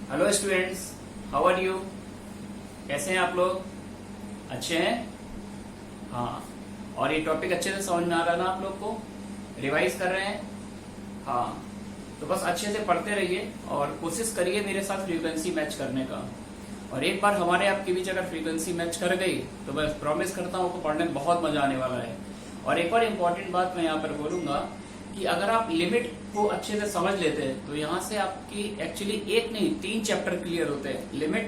Hello students, how are you? कैसे हैं आप लोग? अच्छे हैं? हाँ। और ये टॉपिक अच्छे से समझ में आ रहा है ना आप लोग को? रिवाइज कर रहे हैं? हाँ। तो बस अच्छे से पढ़ते रहिए और कोशिश करिए मेरे साथ फ्रीक्वेंसी मैच करने का। और एक बार हमारे आपके बीच अगर फ्रीक्वेंसी मैच कर गई तो बस प्रॉमिस करता हूँ आपको पढ़ने में बहुत मजा आने वाला है। और एक और इम्पोर्टेंट बात मैं यहाँ पर बोलूंगा कि अगर आप लिमिट को अच्छे से समझ लेते हैं तो यहाँ से आपकी एक्चुअली एक नहीं 3 चैप्टर क्लियर होते हैं, लिमिट,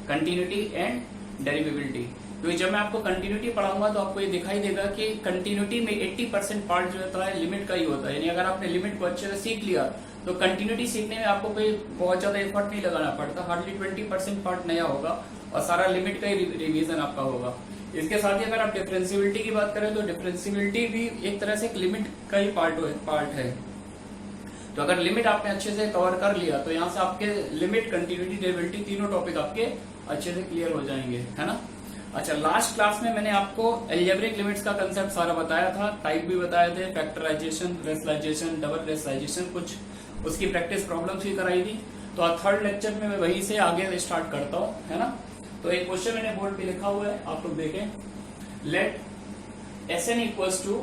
कंटिन्यूटी एंड डेरिवेबिलिटी। क्योंकि जब मैं आपको कंटिन्यूटी पढ़ाऊंगा तो आपको ये दिखाई देगा कि कंटिन्यूटी में 80% पार्ट जो होता है लिमिट का ही होता है। यानी अगर आपने लिमिट को अच्छे से सीख लिया तो कंटिन्यूटी सीखने में आपको कोई बहुत ज्यादा एफर्ट नहीं लगाना पड़ता। हार्डली 20% पार्ट नया होगा और सारा लिमिट का ही रिवीजन आपका होगा। इसके साथ ही अगर आप डिफरेंशियबिलिटी की बात करें तो डिफरेंशियबिलिटी भी एक तरह से एक लिमिट का ही पार्ट है। तो अगर लिमिट आपने अच्छे से कवर कर लिया तो यहाँ से आपके लिमिट, कंटिन्यूटी, डेरिवेबिलिटी तीनों टॉपिक आपके अच्छे से क्लियर हो जाएंगे, है ना। अच्छा, लास्ट क्लास में मैंने आपको एल्जेब्रिक लिमिट्स का कंसेप्ट सारा बताया था, टाइप भी बताए थे, फैक्टराइजेशन, रेशनलाइजेशन, डबल रेशनलाइजेशन, कुछ उसकी प्रैक्टिस प्रॉब्लम्स भी कराई थी। तो आज थर्ड लेक्चर में मैं वहीं से आगे स्टार्ट करता हूँ, है ना। तो एक क्वेश्चन मैंने बोर्ड पे लिखा हुआ है, आप लोग देखें। Let Sn equals to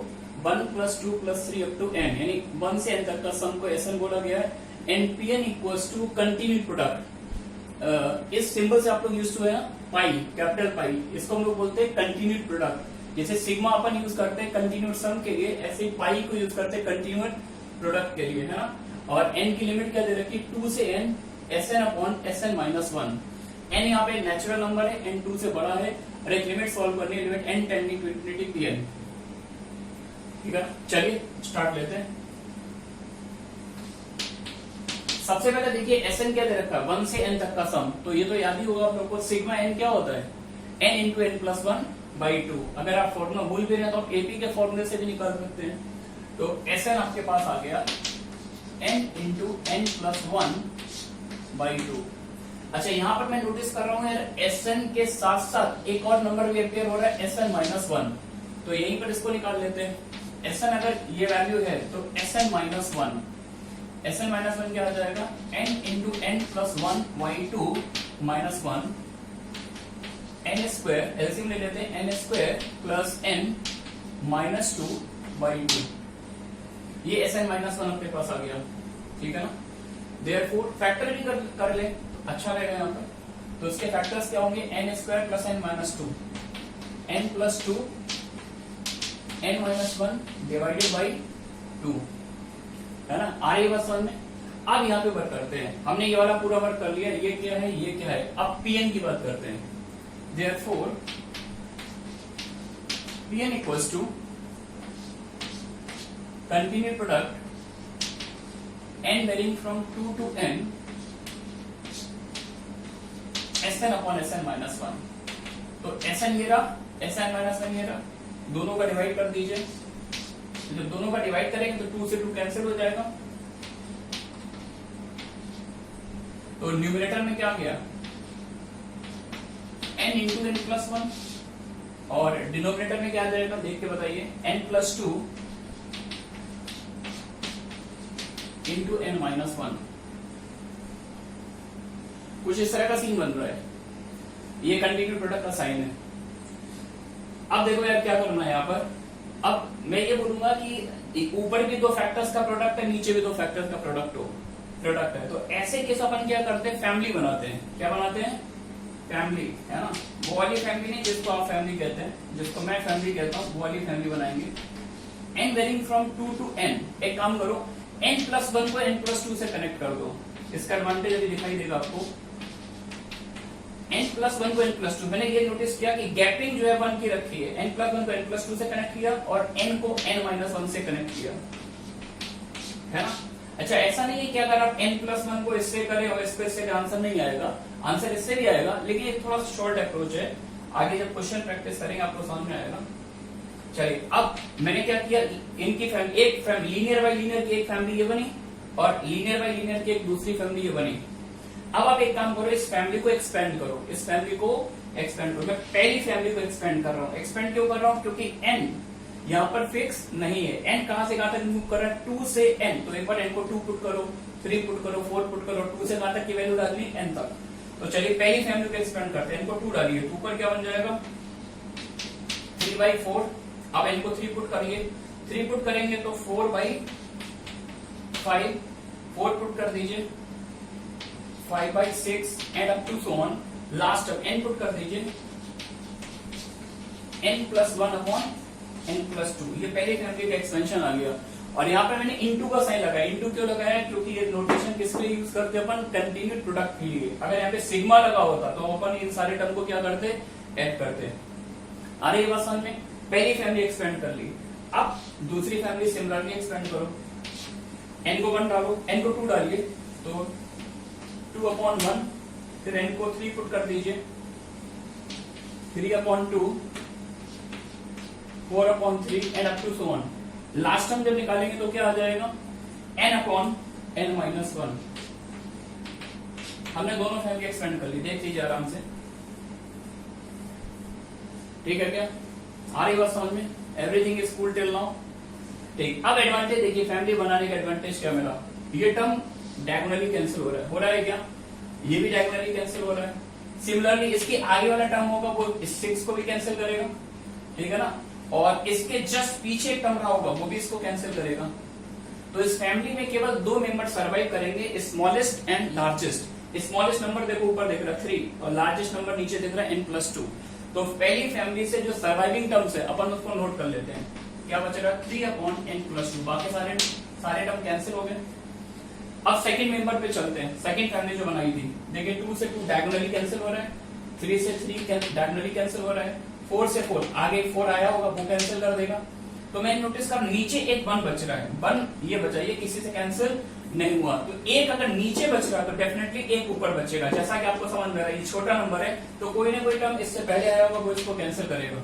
1 + 2 + 3 up to n, यानी 1 से n तक का सम को Sn बोला गया है। And Pn equals to continued product. इस सिंबल से आप लोग यूज टू है ना, पाई, कैपिटल पाई, इसको हम लोग बोलते हैं कंटिन्यूड प्रोडक्ट। जैसे सिग्मा अपन यूज करते हैं कंटिन्यूड सम के लिए, ऐसे पाई को यूज करते हैं कंटिन्यूड प्रोडक्ट के लिए, है ना। और n की लिमिट क्या दे रखी, 2 से n Sn/Sn-1। n यहाँ पे नेचुरल नंबर है, n 2 से बड़ा है, और एक लिमिट सॉल्व करनी है, limit n tending to infinity Pn। ठीक है, चलिए स्टार्ट लेते हैं। सबसे पहले देखिए Sn क्या दे रखा है, 1 से n तक का सम। तो ये तो याद ही होगा आप लोग को, सिग्मा n क्या होता है, n इंटू n प्लस 1/2। अगर आप फॉर्मूला भूल भी रहे हैं तो आप एपी के फॉर्मूले से भी निकाल सकते हैं। तो Sn आपके पास आ गया n इंटू n प्लस 1/2। अच्छा, यहाँ पर मैं नोटिस कर रहा हूँ यार, Sn के साथ साथ एक और नंबर भी अपेयर हो रहा है, Sn-1। तो यहीं पर इसको निकाल लेते हैं। Sn अगर ये वैल्यू है तो Sn-1, Sn-1 क्या आ जाएगा, n into n plus 1/2 minus 1 n square, LCM ले लेते हैं, n square plus n minus 2/2। ये Sn-1 आपके पास आ गया, ठीक है ना। देयरफॉर फैक्टर भी कर ले, अच्छा रहेगा यहाँ पर। तो इसके फैक्टर्स क्या होंगे, n square plus n minus 2, n plus 2 n minus 1 divided by 2, है ना। आ रही बात समझ में। अब यहाँ पे वर्क करते हैं, हमने ये वाला पूरा वर्क कर लिया, ये क्या है, ये क्या है। अब Pn की बात करते हैं। Therefore Pn equals to continued product n varying from 2 to n Sn/Sn-1। तो Sn ये रहा, Sn-1 ये रहा, दोनों का डिवाइड कर दीजिए। जब दोनों का डिवाइड करेंगे तो 2 से 2 कैंसिल हो जाएगा। तो न्यूमरेटर में क्या आ गया, n इंटू n प्लस 1, और डिनोमिनेटर में क्या आ जाएगा, देख के बताइए, n plus 2 into n minus 1। कुछ इस तरह का सीन बन रहा है, ये कंटिन्यूड प्रोडक्ट का साइन है। अब देखो यार क्या करना है यहाँ पर। अब मैं ये बोलूंगा कि ऊपर भी 2 फैक्टर्स का प्रोडक्ट है, नीचे भी 2 फैक्टर्स का प्रोडक्ट है। तो ऐसे केस अपन क्या करते हैं, फैमिली बनाते हैं। क्या बनाते हैं, फैमिली, है ना। वो वाली फैमिली नहीं जिसको आप फैमिली कहते हैं, जिसको मैं फैमिली कहता हूँ, वो वाली फैमिली बनाएंगे। n varying from 2 to n। एक काम करो, n प्लस 1 को n प्लस 2 से कनेक्ट कर दो, इसका एडवांटेज अभी दिखाई देगा आपको। n प्लस 1 को n प्लस 2, मैंने ये नोटिस किया कि गैपिंग जो है 1 की रखी है। n प्लस 1 को n प्लस 2 से कनेक्ट किया और n को n माइनस 1 से कनेक्ट किया, है ना। अच्छा, ऐसा नहीं है कि अगर आप n प्लस 1 को इससे करें और इसको इससे आंसर नहीं आएगा, आंसर इससे भी आएगा, लेकिन ये थोड़ा शॉर्ट अप्रोच है। आगे जब क्वेश्चन प्रैक्टिस करेंगे आपको समझ में आएगा। चलिए, अब मैंने क्या किया, इनकी फैमिली, एक फैमिली लीनियर बाय लीनियर की एक फैमिली ये बनी और लीनियर बाय लीनियर की एक दूसरी फैमिली ये बनी। अब आप एक काम करो, इस फैमिली को एक्सपेंड करो, इस फैमिली को एक्सपेंड करो। मैं पहली फैमिली को एक्सपेंड कर रहा हूँ। एक्सपेंड क्यों कर रहा हूँ, क्योंकि n यहाँ पर फिक्स नहीं है। n कहां से कहां तक मूव कर रहा है, 2 से n। तो एक बार n को 2 पुट करो, 3 पुट करो, 4 पुट करो, 2 से कहां तक की वैल्यू डालनी, n तक। तो चलिए पहली फैमिली को एक्सपेंड करते हैं, इनको 2 डालिए, तो ऊपर क्या बन जाएगा 3/4। अब इनको 3 पुट करिए, 3 पुट करेंगे तो 4/5, 4 पुट कर दीजिए 5/6 and up to so on. Last अब n पुट कर दीजिए n+1/n+2। ये पहली फैमिली का एक्सपेंशन आ गया। और यहाँ पे मैंने इनटू का साइन लगाया। इनटू क्यों लगाया, क्योंकि ये नोटेशन किसके लिए यूज करते हैं अपन, कंटिन्यूड प्रोडक्ट के लिए। अगर यहाँ पे सिग्मा लगा होता तो अपन इन सारे टर्म को क्या करते, ऐड करते। आ रही है बात समझ में। पहली फैमिली एक्सपेंड कर ली, अब दूसरी फैमिली सिमिलरली एक्सपेंड करो। n को 1 डालो, n को 2 डालिए तो 2/1, फिर n को 3 पुट कर दीजिए 3/2, 4/3 and up to so on. Last term जब निकालेंगे तो क्या आ जाएगा n/n-1। हमने दोनों फैमिली एक्सपेंड कर ली, देख लीजिए आराम से। ठीक है क्या, आ रही बात समझ में। Everything is cool till now. ठीक, अब एडवांटेज देखिए, फैमिली बनाने का एडवांटेज क्या मिला। ये टर्म डायगोनली कैंसिल हो रहा है क्या, ये भी डायगोनली कैंसिल हो रहा है। सिमिलरली इसके आगे वाला टर्म होगा वो इस 6 को भी कैंसिल करेगा, ठीक है ना। और इसके जस्ट पीछे एक टर्म रहा होगा वो भी इसको कैंसिल करेगा। तो इस फैमिली में केवल 2 मेंबर सर्वाइव करेंगे, smallest and largest. Smallest number देखो ऊपर दिख रहा है 3 और लार्जेस्ट नंबर नीचे दिख रहा है n+2। तो पहली फैमिली से जो सर्वाइविंग टर्म्स है अपन उसको नोट कर लेते हैं। क्या बचेगा 3/n+2, बाकी सारे टर्म कैंसिल हो गए। अब सेकंड मेंबर पे चलते हैं। सेकंड फैमिली जो बनाई थी, देखिए 2 से 2 डायगोनली कैंसिल हो रहा है, 3 से 3 डायगोनली कैंसिल हो रहा है, 4 से 4 आगे 4 आया होगा वो कैंसिल कर देगा। तो मैं नोटिस कर नीचे एक 1 बच रहा है, 1 ये बचा, ये किसी से कैंसिल नहीं हुआ। तो एक अगर नीचे बच रहा तो डेफिनेटली एक ऊपर बचेगा। जैसा कि आपको समझ में आ रहा है, ये छोटा नंबर है तो कोई ना कोई टर्म इससे पहले आया होगा वो इसको कैंसिल करेगा।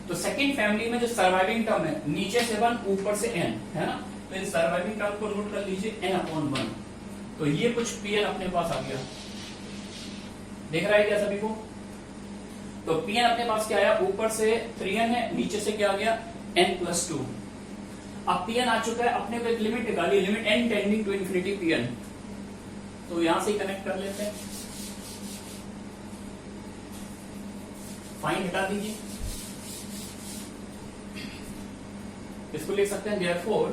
तो सेकंड फैमिली में जो सर्वाइविंग टर्म है, नीचे से 1 ऊपर से n है ना, तो इन सर्वाइविंग टर्म को नोट कर लीजिए n/1। तो ये कुछ pn अपने पास आ गया, देख रहा है क्या सभी को। तो pn अपने पास क्या आया, ऊपर से 3n है, नीचे से क्या आ गया n+2। अब pn आ चुका है, अपने को एक लिमिट निकाली, limit n tending to infinity pn। तो यहां से कनेक्ट कर लेते हैं, फाइन हटा दीजिए, इसको लिख सकते हैं therefore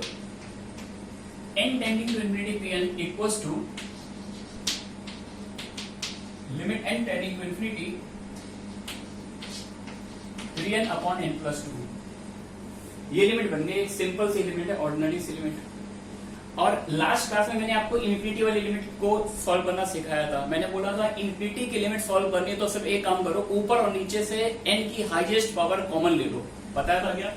n tending to infinity pn equals to limit n tending to infinity 3n/n+2। ये लिमिट बन गई, एक सिंपल सी लिमिट है, ऑर्डिनरी सी लिमिट। और लास्ट क्लास में मैंने आपको इन्फिनिटी वाली लिमिट को सॉल्व करना सिखाया था। मैंने बोला था इन्फिनिटी की लिमिट सॉल्व करनी है तो सिर्फ एक काम करो, ऊपर और नीचे से n की हाईएस्ट पावर कॉमन ले लो, बताया था क्या।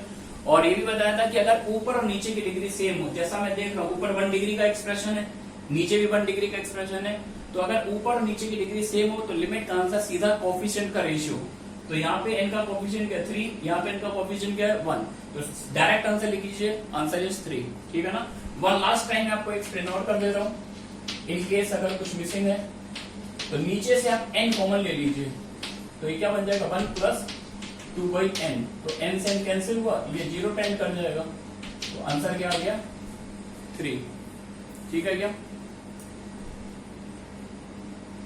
और ये भी बताया था कि अगर ऊपर और नीचे की डिग्री सेम हो, जैसा मैं देख रहा हूं ऊपर 1 डिग्री का एक्सप्रेशन है, नीचे भी 1 डिग्री का एक्सप्रेशन है, तो अगर ऊपर और नीचे की डिग्री सेम हो तो लिमिट का आंसर सीधा कोएफिशिएंट का रेशियो। तो यहाँ पे n का कोएफिशिएंट क्या है 3, यहाँ पे n का कोएफिशिएंट क्या है 1, तो डायरेक्ट आंसर लिख लीजिए, आंसर इज 3, ठीक है ना। वन लास्ट टाइम मैं आपको एक्सप्लेन और कर दे रहा हूँ इन केस अगर कुछ मिसिंग है। तो नीचे से आप n कॉमन ले लीजिए, तो ये क्या बन जाएगा 1+2/n। तो n से n कैंसिल हुआ, ये 0 टेंड कर जाएगा, तो आंसर क्या आ गया 3, ठीक है क्या।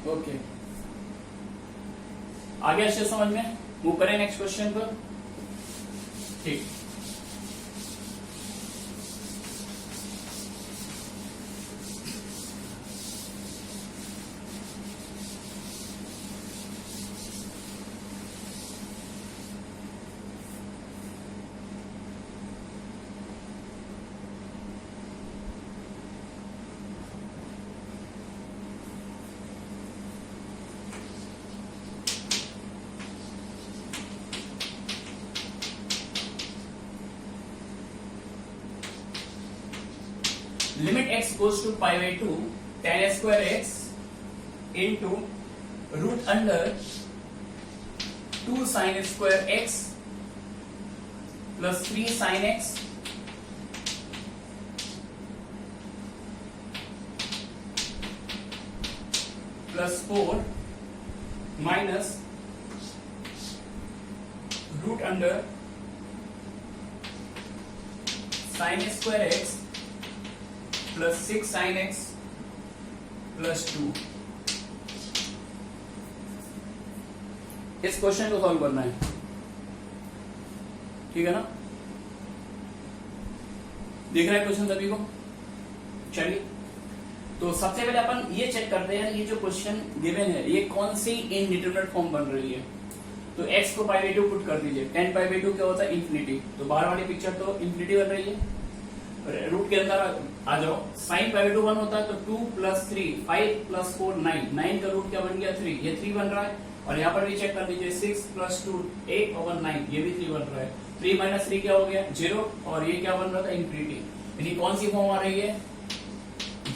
ओके, आगे अच्छे समझ में, मूव करें नेक्स्ट क्वेश्चन पर। ठीक, limit x goes to π/2 tan square x into root under 2 sin square x plus 3 sin x plus 4 minus root under sin square x plus 6 sin x plus 2। इस question को solve करना है, ठीक है ना? देख रहे हैं क्वेश्चन सभी को? चलिए, तो सबसे पहले अपन ये चेक करते हैं ये जो क्वेश्चन गिवन है ये कौन सी इनडिटरमिनेट फॉर्म बन रही है। तो x को पाई बाई 2 पुट कर दीजिए। 10 पाई बाई 2 क्या होता है? इन्फिनिटी। तो बाहर वाली पिक्चर तो इन्फिनिटी बन रही है। रूट के अंदर आ जाओ, साइन पाई बाई 2 1 होता है, तो 2 प्लस 3 5 प्लस 4 9, 9 का रूट क्या बन गया? 3। ये 3 बन रहा है। और यहाँ पर भी चेक कर लीजिए, 6 प्लस 2 8 ओवर 9, ये भी 3 बन रहा है। 3 माइनस 3 क्या हो गया? 0। और ये क्या बन रहा था? इन्फिनिटी। यानी कौन सी फॉर्म आ रही है?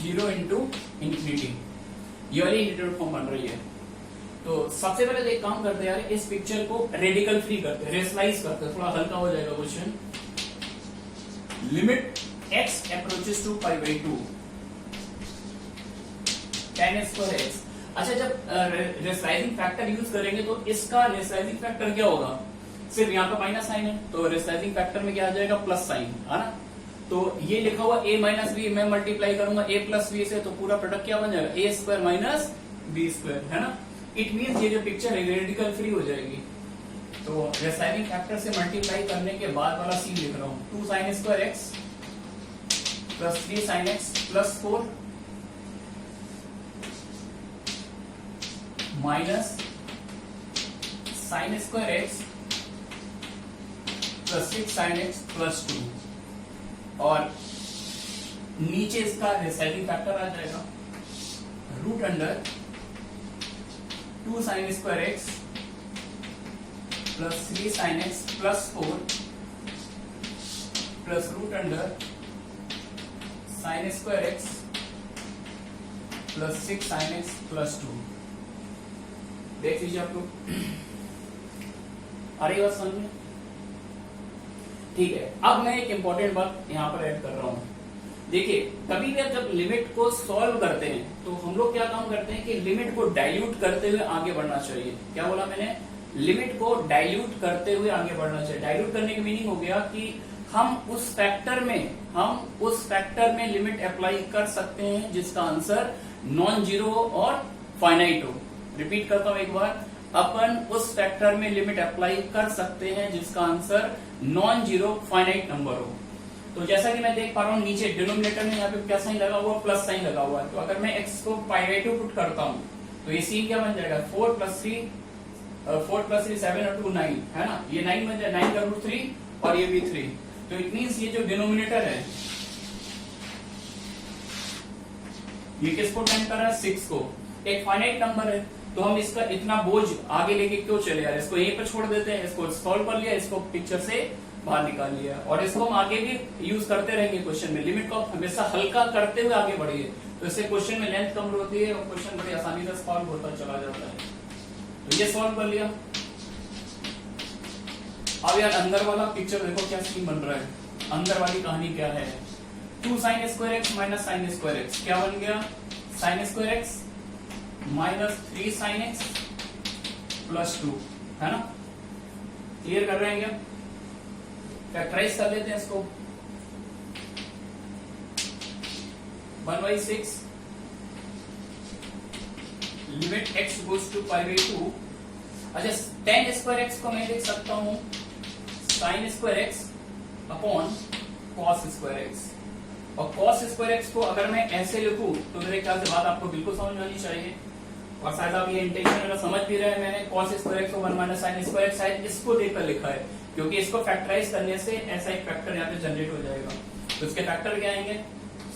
0 इंटू इन्फिनिटी, ये वाली इंटीग्रल फॉर्म बन रही है। तो सबसे पहले एक काम करते हैं यार, इस पिक्चर को रेडिकल फ्री करते हैं, रेशनलाइज करते हैं, थोड़ा हल्का हो जाएगा question. Limit x approaches to pi by 2 tan square x। अच्छा, जब रेशनलाइजिंग फैक्टर यूज करेंगे तो इसका रेशनलाइजिंग फैक्टर क्या होगा? सिर्फ यहाँ पे माइनस साइन है, तो रेशनलाइजिंग फैक्टर में क्या आ जाएगा? प्लस साइन, है ना? तो ये लिखा हुआ a माइनस बी, मैं मल्टीप्लाई करूंगा a प्लस बी से, तो पूरा प्रोडक्ट क्या बन जाएगा? a square minus B square, है ना? इट मीन्स ये जो पिक्चर है रेडिकल फ्री हो जाएगी। तो रेशनलाइजिंग फैक्टर से मल्टीप्लाई करने के बाद वाला सीन लिख रहा हूं, 2 sine square x plus 3 sine x plus 4 minus sine square x plus 6 sine x plus 2, और नीचे इसका रेशनलाइजिंग फैक्टर आ जाएगा root under 2 sine square x plus 3 sine x plus 4 plus root under sine square x plus 6 sine x plus 2। देख लीजिए आप लोग, आ रही बात समझ में? ठीक है, अब मैं एक इंपॉर्टेंट बात यहां पर ऐड कर रहा हूं। देखिए, कभी भी जब लिमिट को सॉल्व करते हैं तो हम लोग क्या काम करते हैं कि लिमिट को डाइल्यूट करते हुए आगे बढ़ना चाहिए। क्या बोला मैंने? लिमिट को डाइल्यूट करते हुए आगे बढ़ना चाहिए। डाइल्यूट करने की मीनिंग हो गया कि हम उस फैक्टर में लिमिट अप्लाई कर सकते हैं जिसका आंसर नॉन जीरो और फाइनाइट हो। रिपीट करता हूं एक बार, अपन उस फैक्टर में लिमिट अप्लाई कर सकते हैं जिसका answer non zero finite number हो। तो जैसा कि मैं देख पा रहा हूं नीचे डिनोमिनेटर में यहाँ पे क्या साइन लगा हुआ? प्लस साइन लगा हुआ है। तो अगर मैं x को पाई बाई 2 पुट करता हूं तो ये सीन क्या बन जाएगा? 4 प्लस 3 7 और 2 9, है ना? ये 9 बन जाएगा, 9 का रूट 3 और ये भी 3। तो इट मीन्स ये जो डिनोमिनेटर है ये किसको टेंड कर रहा है? 6 को। एक फाइनाइट नंबर है तो हम इसका इतना बोझ आगे लेके क्यों चले यार? इसको यहीं पर छोड़ देते हैं, इसको सॉल्व कर लिया, इसको पिक्चर से बाहर निकाल लिया, और इसको हम आगे भी यूज करते रहेंगे क्वेश्चन में। लिमिट को हमेशा हल्का करते हुए आगे बढ़िए, तो इससे क्वेश्चन में लेंथ कम होती है और क्वेश्चन बड़ी आसानी से सॉल्व होता चला जाता है। तो ये सॉल्व कर लिया। अब यार अंदर वाला पिक्चर देखो क्या सीन बन रहा है। अंदर वाली कहानी क्या है? 2 sine square x minus sine square x क्या बन गया? Sign square x minus 3 sine x plus 2, है ना? क्लियर कर रहे हैं क्या? फैक्टराइज कर लेते हैं इसको। 1/6 limit x goes to pi by 2। अच्छा, tan स्क्वायर एक्स को मैं लिख सकता हूं sign square x upon cos square x. और कॉस स्क्वायर एक्स को अगर मैं ऐसे लिखूं तो मेरे ख्याल से बात आपको बिल्कुल समझ में आनी चाहिए, और शायद आप ये इंटेंशन मेरा समझ भी रहे हैं। मैंने कॉस स्क्वायर एक्स को 1 माइनस साइन स्क्वायर एक्स शायद इसको देखकर लिखा है, क्योंकि इसको फैक्टराइज करने से ऐसा एक फैक्टर यहाँ पे जनरेट हो जाएगा। तो इसके फैक्टर क्या आएंगे?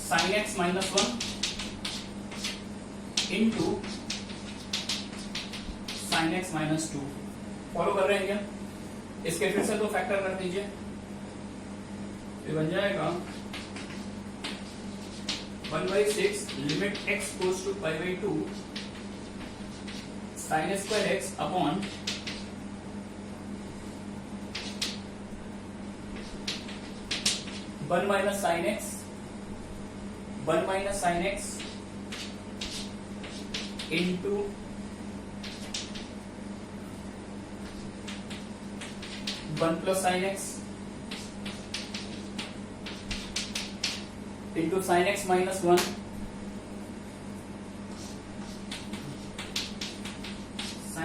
Sign x minus 1 into sine x minus 2। Follow कर रहे हैं क्या? इसके फिर से दो फैक्टर कर दीजिए, ये बन जाएगा 1/6 limit x goes to pi by 2 sine square x upon 1 minus sine x into 1 plus sine x into sine x minus 1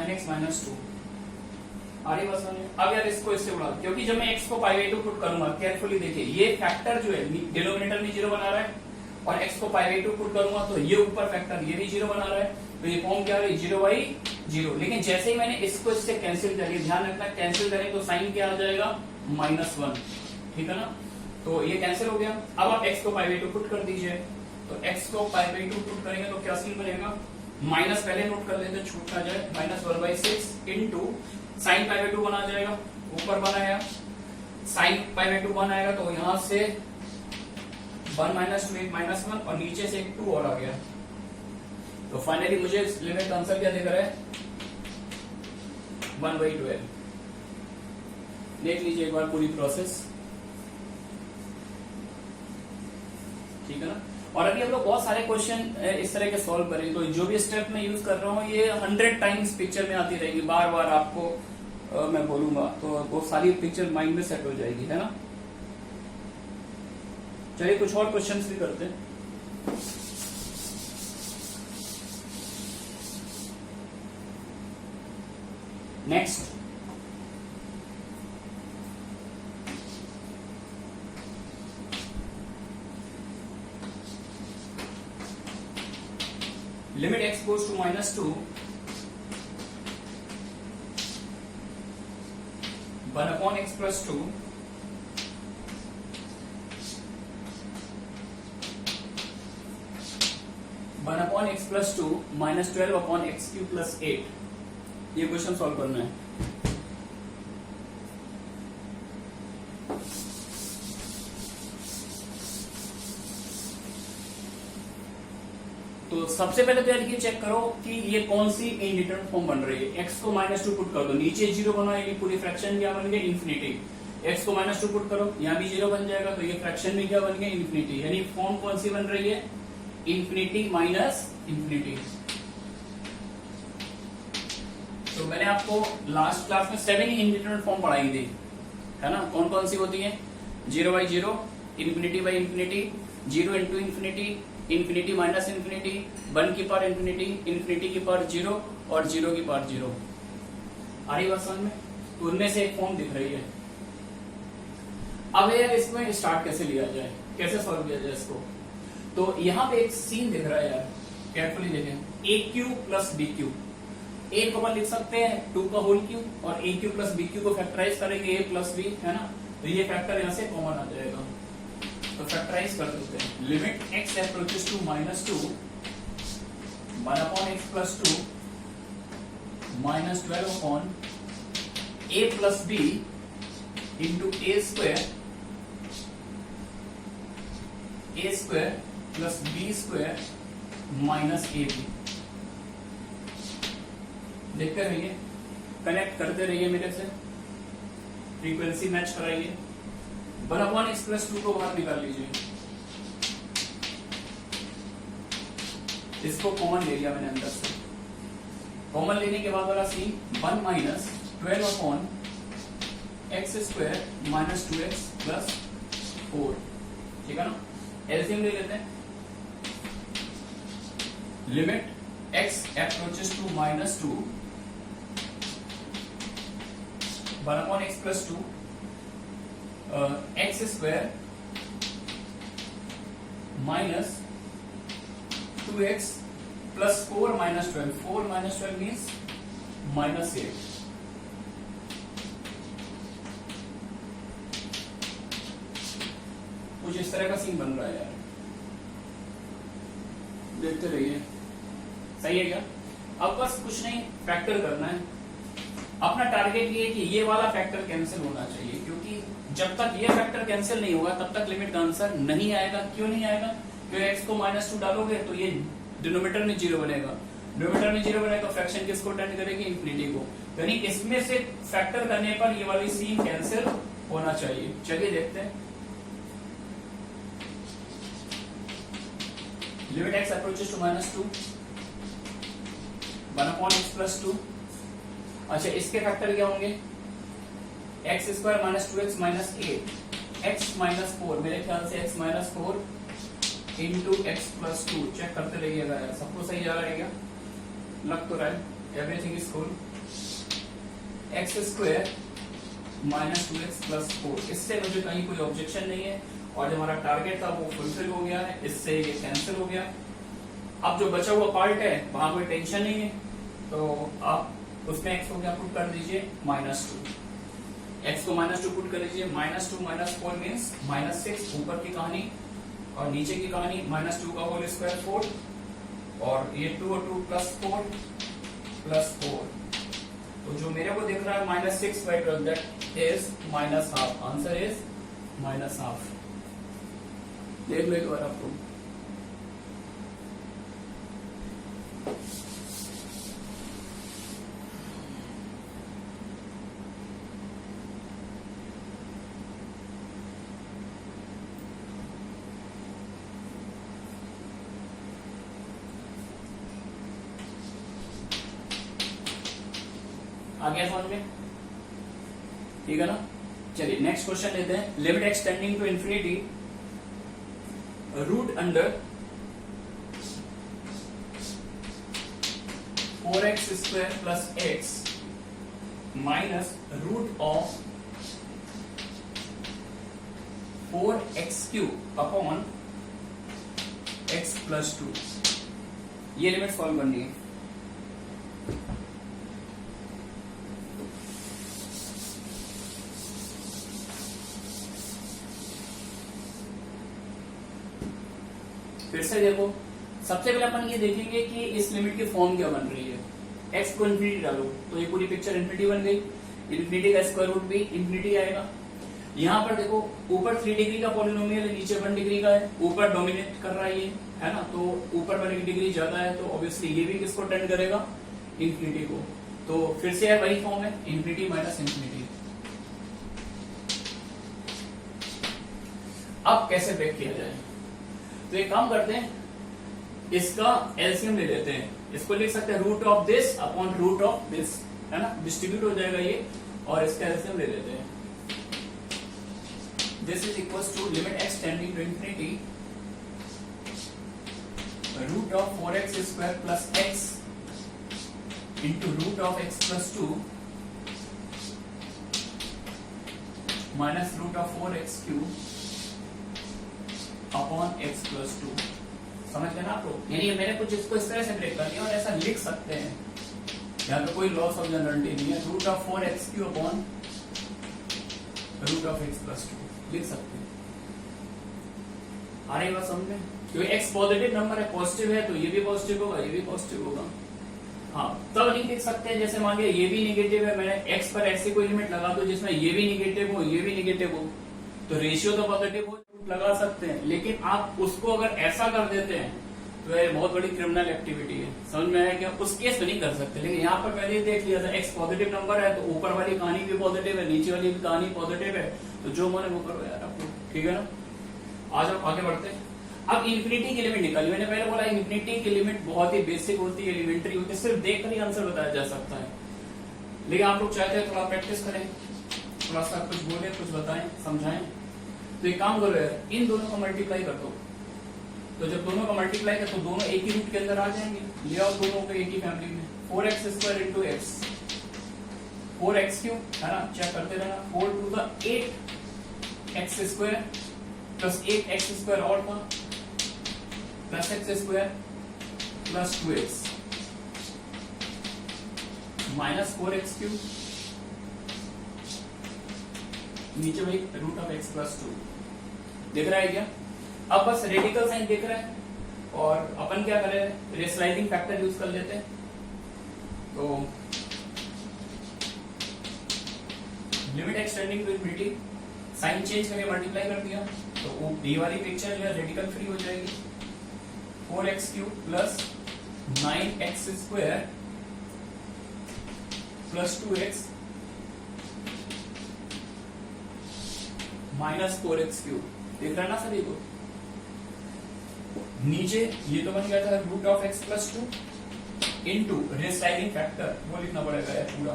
9x minus 2। आगे बस अब यार इसको इससे उड़ा, क्योंकि जब मैं x को पाई बाई 2 पुट करूंगा, केयरफुली देखिए, ये फैक्टर जो है डिनोमिनेटर में 0 बना रहा है, और x को पाई बाई 2 पुट करूंगा तो ये ऊपर फैक्टर ये भी 0 बना रहा है, तो ये फॉर्म क्या है 0/0। लेकिन जैसे ही मैंने इसको इससे कैंसिल करिए, ध्यान रखना कैंसिल करें तो साइन क्या आ जाएगा -1, ठीक है ना। तो ये कैंसिल हो गया। अब आप x को पाई बाई 2 पुट कर दीजिए, तो x को पाई बाई 2 पुट करेंगे तो क्या सीन बनेगा, माइनस पहले नोट कर लेते छूट ना जाए, -1/6 इंटू साइन पाई बाई 2 बना जाएगा, ऊपर बनाया साइन पाई बाई 2 बनाएगा, तो यहां से 1 - 2 एक -1 और नीचे से एक 2 और आ गया। तो फाइनली मुझे लिमिट आंसर क्या देख रहा है 1/12। देख लीजिए एक बार पूरी प्रोसेस, ठीक है ना। और अभी हम लोग बहुत सारे क्वेश्चन इस तरह के सॉल्व करेंगे, तो जो भी स्टेप मैं यूज कर रहा हूँ ये 100 टाइम्स पिक्चर में आती रहेगी, बार बार आपको मैं बोलूंगा, तो वो सारी पिक्चर माइंड में सेट हो जाएगी, है ना। चलिए कुछ और क्वेश्चंस भी करते हैं। Next, limit x goes to -2, 1/x plus 2 1/x plus 2 -12/x³ plus 8। ये क्वेश्चन सॉल्व करना है। तो सबसे पहले तो यार ये चेक करो कि ये कौन सी इनडिटरमिनेट फॉर्म बन रही है। x को -2 पुट कर दो, नीचे 0 बनाएगी, पूरी फ्रैक्शन क्या बन गई इन्फिनिटी। x को -2 पुट करो, यहाँ भी 0 बन जाएगा, तो ये फ्रैक्शन में क्या बन गया इन्फिनिटी, यानी फॉर्म कौन सी बन रही है इन्फिनिटी माइनस इन्फिनिटी। तो मैंने आपको लास्ट क्लास में 7 ही इनडिटरमिनेट फॉर्म पढ़ाई थी, है ना। कौन कौन सी होती है 0/0, इन्फिनिटी/इन्फिनिटी, 0 × इन्फिनिटी, इन्फिनिटी माइनस इन्फिनिटी, 1 की पावर इन्फिनिटी, इन्फिनिटी की पावर 0 और 0 की पावर 0। आ रही बात समझ में। तो उनमें से एक फॉर्म दिख रही है। अब यार इसमें स्टार्ट कैसे लिया जाए, कैसे सॉल्व किया जाए इसको। तो यहाँ पे एक सीन दिख रहा है यार, केयरफुली देखें, AQ प्लस BQ। A को अपन लिख सकते हैं 2 का होल क्यूब, और AQ प्लस BQ को फैक्टराइज करेंगे A प्लस B, है ना। तो ये फैक्टर यहाँ से कॉमन आ जाएगा, तो फैक्टराइज कर देते हैं। Limit x approaches to -2, 1/x plus 2 -12 a plus b into a square plus b square minus ab। देखते रहिए, कनेक्ट करते रहिए मेरे से, फ्रीक्वेंसी मैच कराइए। 1/x plus 2 को बाहर निकाल लीजिए, इसको कॉमन ले लिया मैंने अंदर से। कॉमन लेने के बाद वाला सीन 1 - 12/x² - 2x plus 4, ठीक है ना। एलसीएम ले लेते हैं। Limit x approaches to -2, 1/x plus 2 x² minus 2x plus 4 minus 12, 4 minus 12 means -8। कुछ इस तरह का सीन बन रहा है यार, देखते रहिए, सही है क्या। अब बस कुछ नहीं, फैक्टर करना है। अपना टारगेट ये है कि ये वाला फैक्टर कैंसिल होना चाहिए, क्योंकि जब तक ये फैक्टर कैंसिल नहीं होगा तब तक लिमिट का आंसर नहीं आएगा। क्यों नहीं आएगा, क्योंकि x को -2 डालोगे तो ये डिनोमिनेटर में 0 बनेगा, डिनोमिनेटर में 0 बनेगा, फ्रैक्शन किसको टेंड करेगी इन्फिनिटी को, यानी इसमें से फैक्टर करने पर ये वाली सी कैंसिल होना चाहिए। चलिए देखते हैं। Limit x approaches to -2, 1/x plus 2। अच्छा, इसके फैक्टर क्या होंगे, x² - 2x - 8, x - 4, मेरे ख्याल से x - 4 into x plus 2। Check करते रहिएगा यार, सबको सही जा रहा है क्या, लग तो रहा है, everything is cool. X square minus 2x plus 4। इससे मुझे कहीं कोई ऑब्जेक्शन नहीं है और जो हमारा टारगेट था वो फुलफिल हो गया है, इससे ये कैंसिल हो गया। अब जो बचा हुआ पार्ट है वहां कोई टेंशन नहीं है, तो आप उसमें x को क्या पुट कर दीजिए -2। x को -2 पुट कर दीजिए। -2 - 4 मीन्स -6 ऊपर की कहानी, और नीचे की कहानी -2 का होल स्क्वायर 4, और ये 2 और 2 +4 +4। तो जो मेरे को दिख रहा है -6/12 that is -half. Answer is -half. देख लो एक बार आपको। आ गया समझ में? ठीक है ना? चलिए नेक्स्ट क्वेश्चन लेते हैं। Limit x tending to infinity root under 4x square plus x minus root of 4x³ upon x plus 2। ये लिमिट सॉल्व करनी है। फिर से देखो, सबसे पहले अपन ये देखेंगे कि इस लिमिट की फॉर्म क्या बन रही है। x को इन्फिनिटी डालो तो ये पूरी पिक्चर इन्फिनिटी बन गई। इन्फिनिटी का स्क्वायर रूट भी इन्फिनिटी आएगा। यहाँ पर देखो, ऊपर 3 डिग्री का पॉलिनोमियल है, नीचे 1 डिग्री का है। ऊपर डोमिनेट कर रहा है ये, है ना, तो ऊपर वाली डिग्री ज्यादा है, तो ऑब्वियसली ये भी किसको टेंड करेगा, इन्फिनिटी को। तो फिर से वही फॉर्म है, इन्फिनिटी माइनस इन्फिनिटी। अब कैसे ब्रेक किया जाए, तो एक काम करते हैं, इसका एलसीएम ले लेते हैं। इसको लिख सकते हैं root of this upon root of this, है ना, डिस्ट्रीब्यूट हो जाएगा ये, और इसका एलसीएम ले लेते हैं। This is equals to limit x tending to infinity root of 4x square plus x into root of x plus 2 minus root of 4x³ upon x plus 2। समझ गए ना आप लोग? यानी मैंने कुछ इसको इस तरह से ब्रेक कर दिया और ऐसा लिख सकते हैं, यहाँ पे कोई लॉस ऑफ जनरलिटी नहीं है। Root of 4x³ upon root of x plus 2 लिख सकते हैं। आ रही बात समझ में? क्योंकि x पॉजिटिव नंबर है, पॉजिटिव है, तो ये भी पॉजिटिव होगा, ये भी पॉजिटिव होगा। हाँ, तब नहीं लिख सकते हैं जैसे मान लिया ये भी निगेटिव है, मैंने x पर ऐसी कोई लिमिट लगा दो जिसमें ये भी निगेटिव हो, ये भी निगेटिव हो, तो रेशियो तो पॉजिटिव हो, लगा सकते हैं। लेकिन आप उसको अगर ऐसा कर देते हैं तो ये बहुत बड़ी क्रिमिनल एक्टिविटी है। समझ में आया क्या? उस केस में नहीं कर सकते। लेकिन यहाँ पर पहले देख लिया था, x पॉजिटिव नंबर है तो ऊपर वाली कहानी भी पॉजिटिव है, नीचे वाली भी कहानी पॉजिटिव है, तो जो माने वो करो यार आप लोग, ठीक है ना? आ जाओ आगे बढ़ते हैं। अब इन्फिनिटी की लिमिट निकाली। मैंने पहले बोला इन्फिनिटी की लिमिट बहुत ही बेसिक होती है, एलिमेंट्री होती है, सिर्फ देखकर ही आंसर बताया जा सकता है। लेकिन आप लोग चाहते हैं थोड़ा प्रैक्टिस करें, थोड़ा सा कुछ बोले, कुछ बताएं, समझाएं। तो एक काम करो यार, इन दोनों को मल्टीप्लाई कर दो। तो जब दोनों का मल्टीप्लाई कर तो दोनों एक ही रूट के अंदर आ जाएंगे। ले आओ दोनों को एक ही फैमिली में। 4x square into x, 4x³ है ना, चेक करते रहना। 4 to the 8x square plus 8x square और था plus x square plus 2x minus 4x³ नीचे वही रूट ऑफ x प्लस 2। दिख रहा है क्या? अब बस रेडिकल साइन दिख रहा है और अपन क्या करें, रेशनलाइजिंग फैक्टर यूज कर लेते हैं। तो limit x tending to infinity, sign change करके मल्टीप्लाई कर दिया तो ये वाली पिक्चर जो है रेडिकल फ्री हो जाएगी। 4x³ plus 9x square plus 2x minus 4x³। देख रहा है ना सभी को? नीचे ये तो बन गया था root of x plus 2 into rationalising factor, वो लिखना पड़ेगा यार पूरा,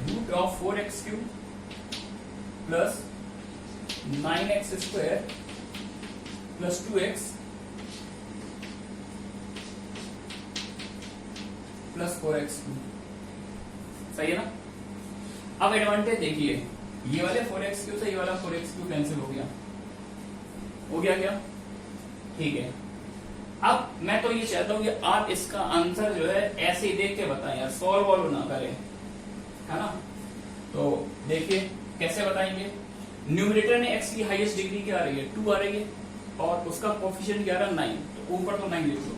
root of 4x³ plus 9x square plus 2x plus 4x2। सही है ना। अब एडवांटेज देखिए, ये वाले 4x3 से ये वाला 4x3 कैंसिल हो गया क्या? ठीक है। अब मैं तो ये चाहता हूं कि आप इसका आंसर जो है ऐसे ही देख के बताएं यार, सॉल्व वॉल्व ना करें, है ना। तो देखिए कैसे बताएंगे। न्यूमरेटर में x की हाईएस्ट डिग्री क्या आ रही है? 2 आ रही है, और उसका कोफिशिएंट क्या आ रहा है? 9। तो ऊपर तो 9 लिख लो,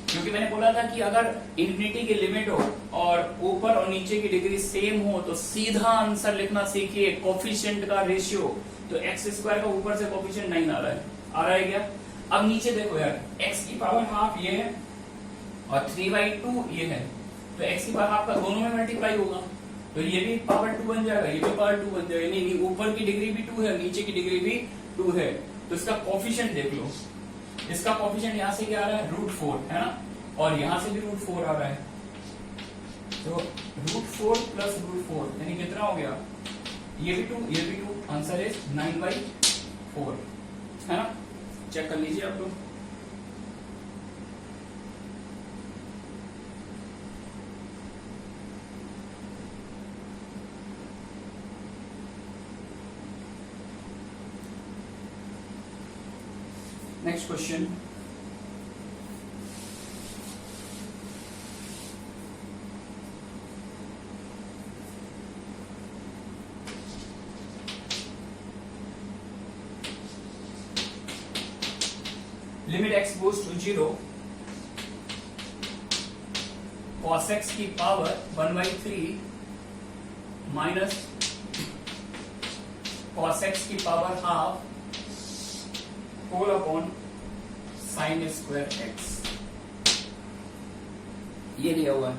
क्योंकि मैंने बोला था कि अगर इंफिनिटी की लिमिट हो और ऊपर और नीचे की डिग्री सेम हो तो सीधा आंसर लिखना सीखिए, कोफिशिएंट का रेशियो। तो x² का ऊपर से कोफिशिएंट 9 आ रहा है क्या? अब नीचे देखो यार, x की पावर हाफ ये है और 3/2 ये है, तो x की पावर हाफ का दोनों में मल्टीप्लाई होगा, तो ये भी पावर 2 बन जाएगा, ये भी पावर 2 बन जाएगा। नहीं, ऊपर की डिग्री भी 2 है, नीचे की डिग्री भी 2 है, तो इसका कोफिशिएंट देख लो। इसका कोफिशिएंट यहाँ से क्या आ रहा है? √4, है ना, और यहाँ से भी √4 आ रहा है, तो √4 प्लस √4 यानी कितना हो गया? ये भी 2, ये भी 2, आंसर इज 9/4, है ना। चेक कर लीजिए आप लोग। Next question, limit x goes to 0, cos x की पावर 1/3 माइनस cos x की power half whole upon sin square x, ये दिया हुआ है।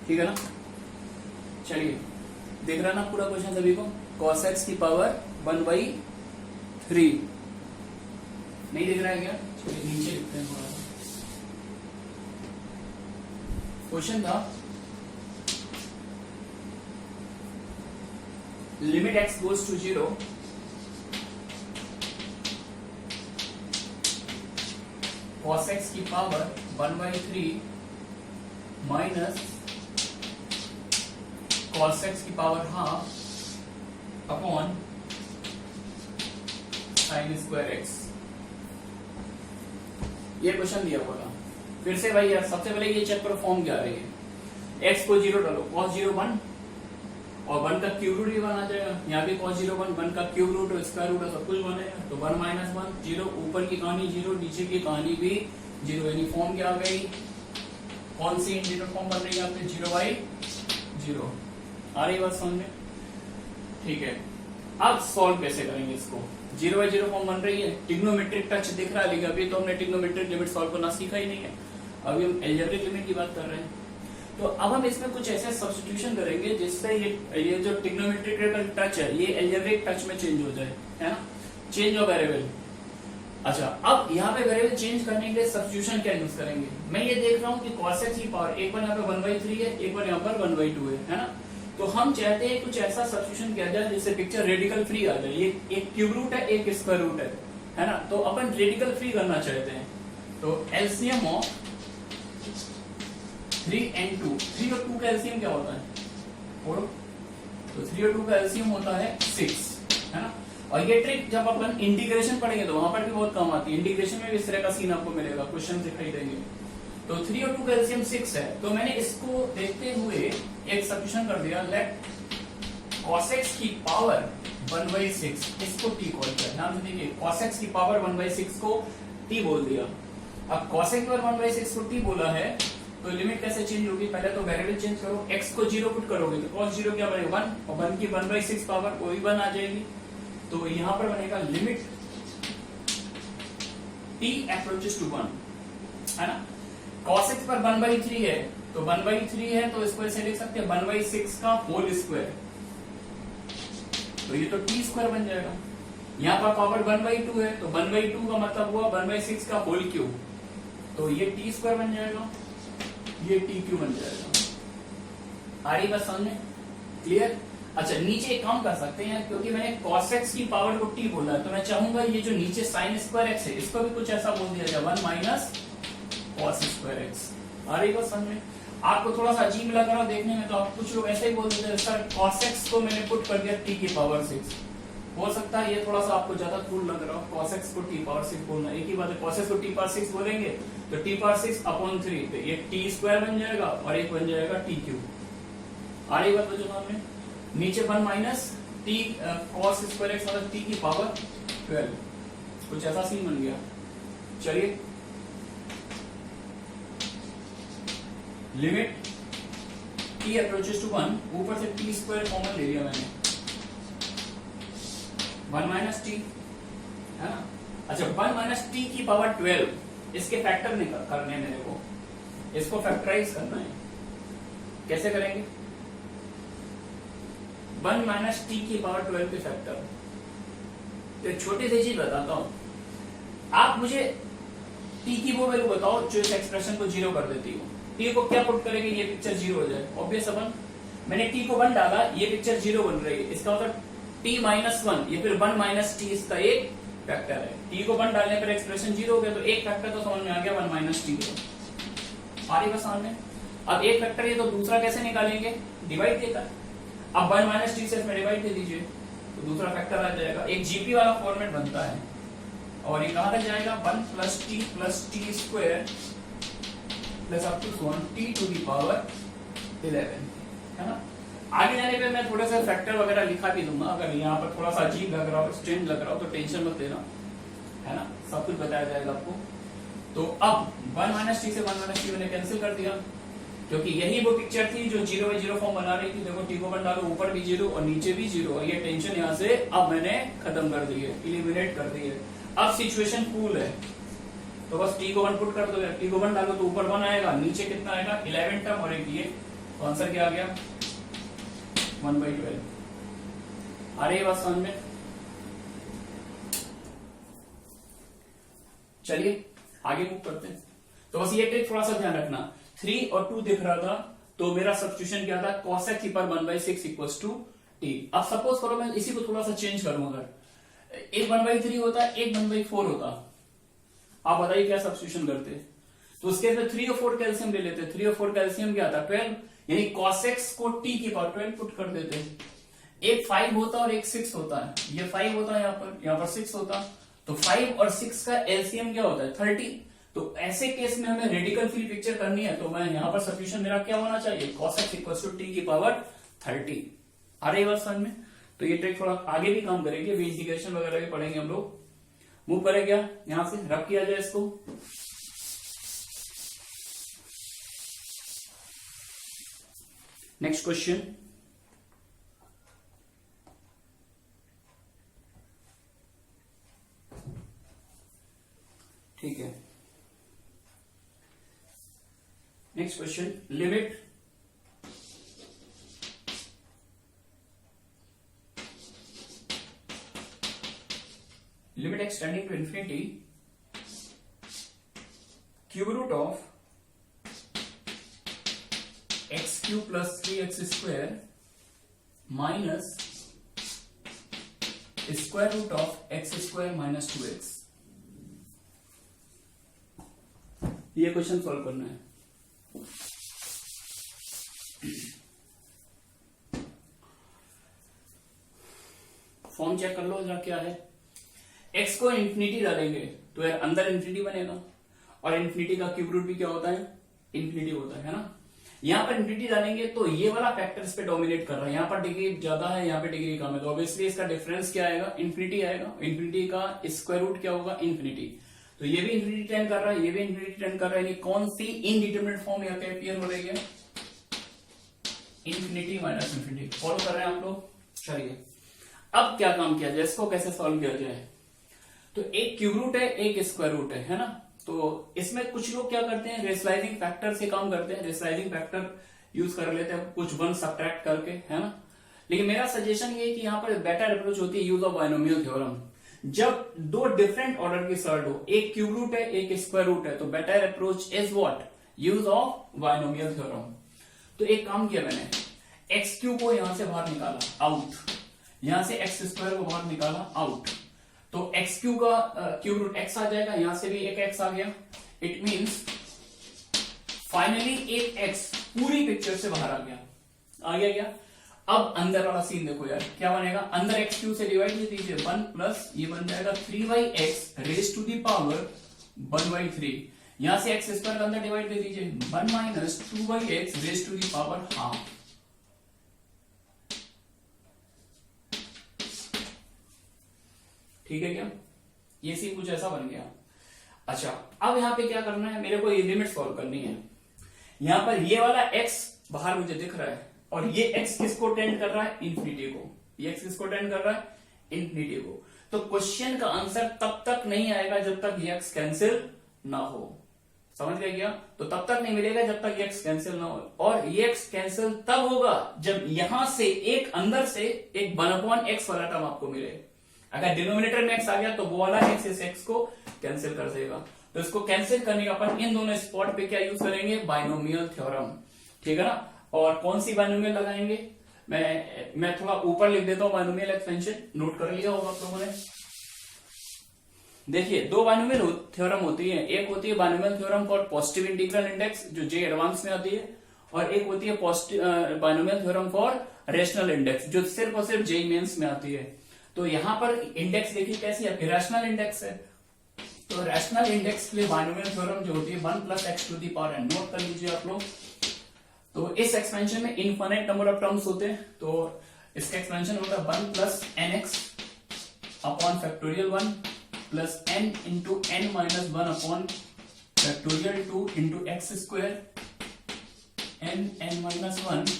ठीक है ना। चलिए देख रहा ना पूरा क्वेश्चन सभी को। cos x की पावर 1/3 नहीं दिख रहा है क्या? चलिए नीचे लिखते हैं थोड़ा। क्वेश्चन था limit x goes to 0, cos x की पावर 1/3 माइनस cos x की power half upon sin square x, ये क्वेश्चन दिया हुआ था। फिर से भाई यार सबसे पहले ये चेक करो फॉर्म क्या आ रही है। x को 0 डालो, cos 0 1 और 1 का क्यूब रूट भी 1 आ जाएगा। यहाँ भी cos 0 1 का क्यूब रूट स्क्वायर रूट सब कुछ बनेगा, तो 1 - 1 0, ऊपर की कहानी 0, नीचे की कहानी भी 0, यानी फॉर्म क्या आ गई? कौन सी इंटीग्रल फॉर्म बन रही है आपने? 0/0। आ रही बात समझ में? ठीक है। अब सॉल्व कैसे करेंगे इसको? 0/0 फॉर्म बन रही है, ट्रिग्नोमेट्रिक टच दिख रहा है, लेकिन अभी तो हमने ट्रिग्नोमेट्रिक लिमिट सॉल्व करना सीखा ही नहीं है, अभी हम एल्जेब्रिक लिमिट की बात कर रहे हैं। तो अब हम इसमें कुछ ऐसे सब्स्टिट्यूशन करेंगे जिससे ये जो ट्रिग्नोमेट्रिक टच है ये एल्जेब्रिक टच में चेंज हो जाए, है ना। Change of variable. अच्छा, अब यहाँ पे वेरिएबल चेंज करने के लिए सब्स्टिट्यूशन क्या यूज करेंगे? मैं ये देख रहा हूँ कि cos x की पावर एक बार यहाँ पे 1/3 है, एक बार यहाँ पर 1/2 है ना। तो हम चाहते हैं कुछ ऐसा सब्स्टिट्यूशन किया जाए जिससे पिक्चर रेडिकल फ्री आ जाए। ये एक क्यूब रूट है, एक स्क्वायर रूट है ना। तो अपन रेडिकल फ्री करना चाहते हैं, तो एलसीएम ऑफ 3 and 2, 3 और 2 का एलसीएम क्या होता है? 4, तो 3 और 2 का एलसीएम होता है 6, है ना। और ये ट्रिक जब अपन इंटीग्रेशन पढ़ेंगे तो वहां पर भी बहुत काम आती है। इंटीग्रेशन में भी इस तरह का सीन आपको मिलेगा, क्वेश्चन दिखाई देंगे। तो 3 और 2 का एलसीएम 6 है, तो मैंने इसको देखते हुए एक सब्स्टिट्यूशन कर दिया, लेट cos x की पावर 1/6, इसको t कॉल किया। ध्यान से देखिए, cos x की पावर 1/6 को t बोल दिया। अब cos x की पावर 1/6 को t बोला है, तो लिमिट कैसे चेंज होगी? पहले तो वेरिएबल चेंज करो, x को 0 पुट करोगे तो cos 0 क्या बनेगा? 1, और 1 की 1/6 पावर वो भी 1 आ जाएगी। तो यहां पर बनेगा लिमिट t अप्रोचेस टू 1, है ना। cos x पर 1/3 है, तो 1/3 है तो इसको ऐसे लिख सकते हैं 1/6 का होल स्क्वायर, तो ये तो t स्क्वायर बन जाएगा। यहाँ पर पावर 1/2 है, तो 1/2 का मतलब हुआ 1/6 का होल क्यूब, तो ये टी स्क्वायर बन जाएगा, ये टी क्यूब बन जाएगा। आ रही बात समझ में? क्लियर? अच्छा, नीचे एक काम कर सकते हैं, क्योंकि मैंने cos x की पावर को t बोला है, तो मैं चाहूंगा ये जो नीचे sin स्क्वायर x है, इसको भी कुछ ऐसा बोल दिया जाए, 1 माइनस cos स्क्वायर x। आ रही बात समझ में? आपको थोड़ा सा अजीब लग रहा है देखने में, तो आप कुछ लोग ऐसे ही बोल देते हैं सर cos x को मैंने पुट कर दिया t की पावर 6। हो सकता है ये थोड़ा सा आपको ज्यादा कूल लग रहा हो, cos x को t पावर 6 बोलना, एक ही बात है। cos x को t पावर 6 बोलेंगे तो t पावर 6/3, तो ये t स्क्वायर बन जाएगा और एक बन जाएगा t क्यूब। आ रही बात बच्चों सामने? नीचे 1 minus T cos square x मतलब t की पावर 12, कुछ ऐसा सीन बन गया। चलिए, लिमिट t अप्रोचेस टू 1, ऊपर से t स्क्वायर कॉमन ले लिया मैंने, 1 माइनस टी, है ना। अच्छा, 1 माइनस टी की पावर 12, इसके फैक्टर नहीं करने मेरे को, इसको फैक्टराइज करना है। कैसे करेंगे? 1 माइनस टी की पावर 12 के फैक्टर। तो एक छोटी सी चीज बताता हूं, आप मुझे टी की वो वैल्यू बताओ जो इस एक्सप्रेशन को 0 कर देती हो। टी को क्या पुट करेंगे, ये पिक्चर 0 हो जाए, ऑब्वियस अपन। मैंने टी को 1 डाला, ये पिक्चर 0 बन रही है, इसका मतलब टी माइनस 1, ये फिर 1 माइनस टी इसका एक फैक्टर है। टी को 1 डालने पर एक्सप्रेशन 0 हो गया, तो एक फैक्टर तो समझ में आ गया, 1 माइनस टी को। आ रही बस सामने? अब एक फैक्टर ये, तो दूसरा कैसे निकालेंगे? डिवाइड देकर। अब 1 माइनस टी से इसमें डिवाइड दे दीजिए, तो दूसरा फैक्टर आ जाएगा। एक जीपी वाला फॉर्मेट बनता है, और ये कहां तक जाएगा? 1 plus T square plus up to T to the power 11, है ना। आगे जाने पे मैं थोड़ा सा फैक्टर वगैरह लिखा भी दूंगा, अगर यहाँ पर थोड़ा सा अजीब लग रहा हो, स्ट्रेंज लग रहा हो, तो टेंशन मत लेना, है ना, सब कुछ बताया जाएगा आपको। तो अब 1 माइनस टी से 1 माइनस टी मैंने कैंसिल कर दिया, क्योंकि यही वो पिक्चर थी जो 0/0 फॉर्म बना रही थी। देखो टी को 1 डालो, ऊपर भी 0 और नीचे भी 0, ये टेंशन यहाँ से अब मैंने खत्म कर दी है, इलिमिनेट कर दी है। अब सिचुएशन कूल है, तो बस टी को 1 पुट कर दो, टी को 1 डालो तो ऊपर 1 आएगा, नीचे कितना आएगा? 11 टर्म, और एक ये, तो आंसर क्या आ गया? 1/12। आ रही है बात समझ में? चलिए आगे मूव करते हैं। तो बस ये ट्रिक थोड़ा सा ध्यान रखना, 3 और 2 दिख रहा था, तो मेरा सब्स्टिट्यूशन क्या था? cos x पर 1/6 इक्वल्स टू t। अब सपोज करो मैं इसी को थोड़ा सा चेंज करूं, अगर एक 1/3 होता, एक 1/4 होता, आप बताइए क्या सब्स्टिट्यूशन करते? तो उसके अंदर 3 और 4 कैल्सियम ले लेते। 3 और 4 कैल्सियम क्या था? 12, यानी cos x को t की पावर 12 पुट कर देते। एक 5 होता और एक 6 होता है, ये 5 होता है, यहाँ पर 6 होता, तो 5 और 6 का एलसीएम क्या होता है? 30। तो ऐसे केस में हमें रेडिकल फील्ड पिक्चर करनी है, तो मैं यहाँ पर सब्स्टिट्यूशन मेरा क्या होना चाहिए? cos x equals to t की पावर 30। आ रही बात समझ में? तो ये ट्रिक थोड़ा आगे भी काम करेगी, अभी इंटीग्रेशन वगैरह भी पढ़ेंगे हम लोग। मूव करें क्या? यहां से रब किया जाए इसको। नेक्स्ट क्वेश्चन, ठीक है। Next question, limit x tending to infinity, cube root of x cube plus 3x square minus square root of x square minus 2x। ये क्वेश्चन सॉल्व करना है। फॉर्म चेक कर लो जरा क्या है। x को इंफिनिटी डालेंगे तो यार अंदर इंफिनिटी बनेगा, और इंफिनिटी का क्यूब रूट भी क्या होता है? इंफिनिटी होता है ना। यहां पर इंफिनिटी डालेंगे तो ये वाला फैक्टर इस पे डोमिनेट कर रहा है, यहाँ पर डिग्री ज्यादा है, यहाँ पे डिग्री कम है, तो ऑब्वियसली इसका डिफरेंस क्या आएगा? इंफिनिटी आएगा। इंफिनिटी का स्क्वायर रूट क्या होगा? इंफिनिटी। तो ये भी इंफिनिटी टेंड कर रहा है, ये भी इंफिनिटी टेंड कर रहा है, कौन सी इनडिटरमिनेट फॉर्म यहाँ पे अपीयर हो रही है? Infinity minus infinity. फॉलो कर रहे हैं आप लोग? चलिए अब क्या काम किया जाए, इसको कैसे सॉल्व किया जाए? तो एक क्यूब रूट है, एक स्क्वायर रूट है ना। तो इसमें कुछ लोग क्या करते हैं? रेशनलाइजिंग फैक्टर से काम करते हैं, रेशनलाइजिंग फैक्टर यूज कर लेते हैं कुछ 1 सब्ट्रैक्ट करके, है ना। लेकिन मेरा सजेशन ये है कि यहाँ पर बेटर अप्रोच होती है यूज ऑफ बायनोमियल थ्योरम। जब दो डिफरेंट ऑर्डर की सॉल्ड हो, एक क्यूब रूट है एक स्क्वायर रूट है, तो better approach is what, use of binomial theorem. तो एक काम किया मैंने, एक्स क्यूब को यहां से बाहर निकाला आउट, यहां से एक्स स्क्वायर को बाहर निकाला आउट, तो एक्स क्यूब का क्यूब रूट एक्स आ जाएगा, यहां से भी एक एक्स आ गया। इट मींस फाइनली एक एक्स पूरी पिक्चर से बाहर आ गया, आ गया क्या। अब अंदर वाला सीन देखो यार, क्या बनेगा, अंदर एक्स क्यूब से डिवाइड दे दीजिए, 1 प्लस ये बन जाएगा 3x raise to the power 1/3, यहां से एक्स स्क्वायर का अंदर डिवाइड दे दीजिए, 1 minus 2x raise to the power half. ठीक है क्या, ये सीन कुछ ऐसा बन गया। अच्छा अब यहां पे क्या करना है, मेरे को ये लिमिट सॉल्व करनी है। यहां पर ये वाला x बाहर मुझे दिख रहा है, और ये x किसको टेंड कर रहा है, इन्फिनिटी को, ये x किसको टेंड कर रहा है, इन्फिनिटी को। तो क्वेश्चन का आंसर तब तक नहीं आएगा जब तक ये x कैंसिल ना हो, समझ गए क्या। तो तब तक नहीं मिलेगा जब तक ये x कैंसिल ना हो, और ये x कैंसिल तब होगा जब यहां से एक अंदर से एक 1/x वाला टर्म आपको मिले। अगर डिनोमिनेटर में x आ गया तो वो वाला x इस x को कैंसिल कर देगा। तो इसको कैंसिल करने का अपन इन दोनों स्पॉट पे क्या यूज करेंगे, बायनोमियल थ्योरम, ठीक है ना। और कौन सी बायनोमियल लगाएंगे, मैं थोड़ा ऊपर लिख देता हूं, बायनोमियल एक्सपेंशन नोट कर लिया होगा आप लोगों ने। देखिए दो बायनोमियल थ्योरम होती है, एक होती है binomial theorem for positive integral index जो जे एडवांस में आती है, और एक होती है binomial theorem for rational index जो सिर्फ और सिर्फ जे मेंस में आती है। तो यहां पर इंडेक्स देखिए कैसी है, रैशनल इंडेक्स है। तो रैशनल इंडेक्स के लिए बायनोमियल थ्योरम जो होती है 1 plus x to the power n, नोट कर लीजिए आप लोग। तो इस एक्सपेंशन में इनफाइनाइट नंबर ऑफ टर्म्स होते हैं, तो इसका एक्सपेंशन होता है 1 plus N x upon factorial 1 plus n into n minus 1 upon factorial 2 into x square n minus 1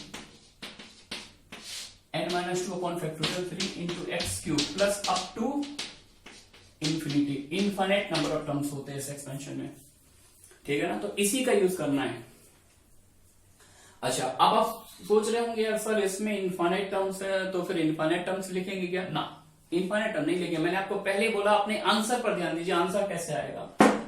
n minus 2 upon factorial 3 into x cube plus up to infinity. Infinite number of terms होते हैं इस expansion में, ठीक है ना। तो इसी का यूज करना है। अच्छा अब आप सोच रहे होंगे यार सर इसमें इनफाइनाइट टर्म्स है तो फिर इनफाइनाइट टर्म्स लिखेंगे क्या, ना इनफाइनाइट टर्म नहीं लिखेंगे। मैंने आपको पहले बोला, अपने आंसर पर ध्यान दीजिए। आंसर कैसे आएगा,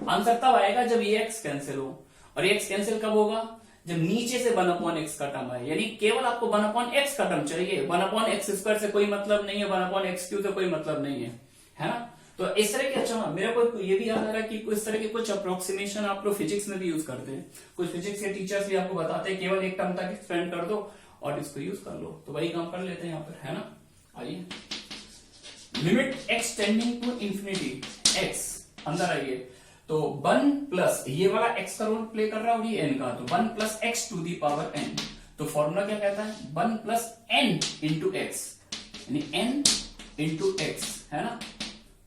आंसर तब आएगा जब ये एक्स कैंसिल हो, और ये एक्स कैंसिल कब होगा, जब नीचे से 1/x का टर्म है, यानी केवल आपको 1/x का टर्म चाहिए, 1/x स्क्वायर से कोई मतलब नहीं है, 1/x क्यूब से कोई मतलब नहीं है ना। तो इस तरह के, अच्छा मेरे को ये भी याद आ रहा है कि इस तरह के कुछ अप्रोक्सीमेशन आप लोग फिजिक्स में भी यूज करते हैं, कुछ फिजिक्स के टीचर्स भी आपको बताते हैं केवल एक टर्म तक एक्सपेंड कर दो और इसको यूज कर लो। तो वही काम कर लेते हैं यहाँ पर, है ना। आइए, limit x tending to infinity, x अंदर आइए, तो 1 प्लस ये वाला x का रोल प्ले कर रहा है और ये n का, तो 1 plus x to the power n। तो फॉर्मूला क्या कहता है, 1 प्लस n इंटू एक्स, यानी n इंटू एक्स, है ना,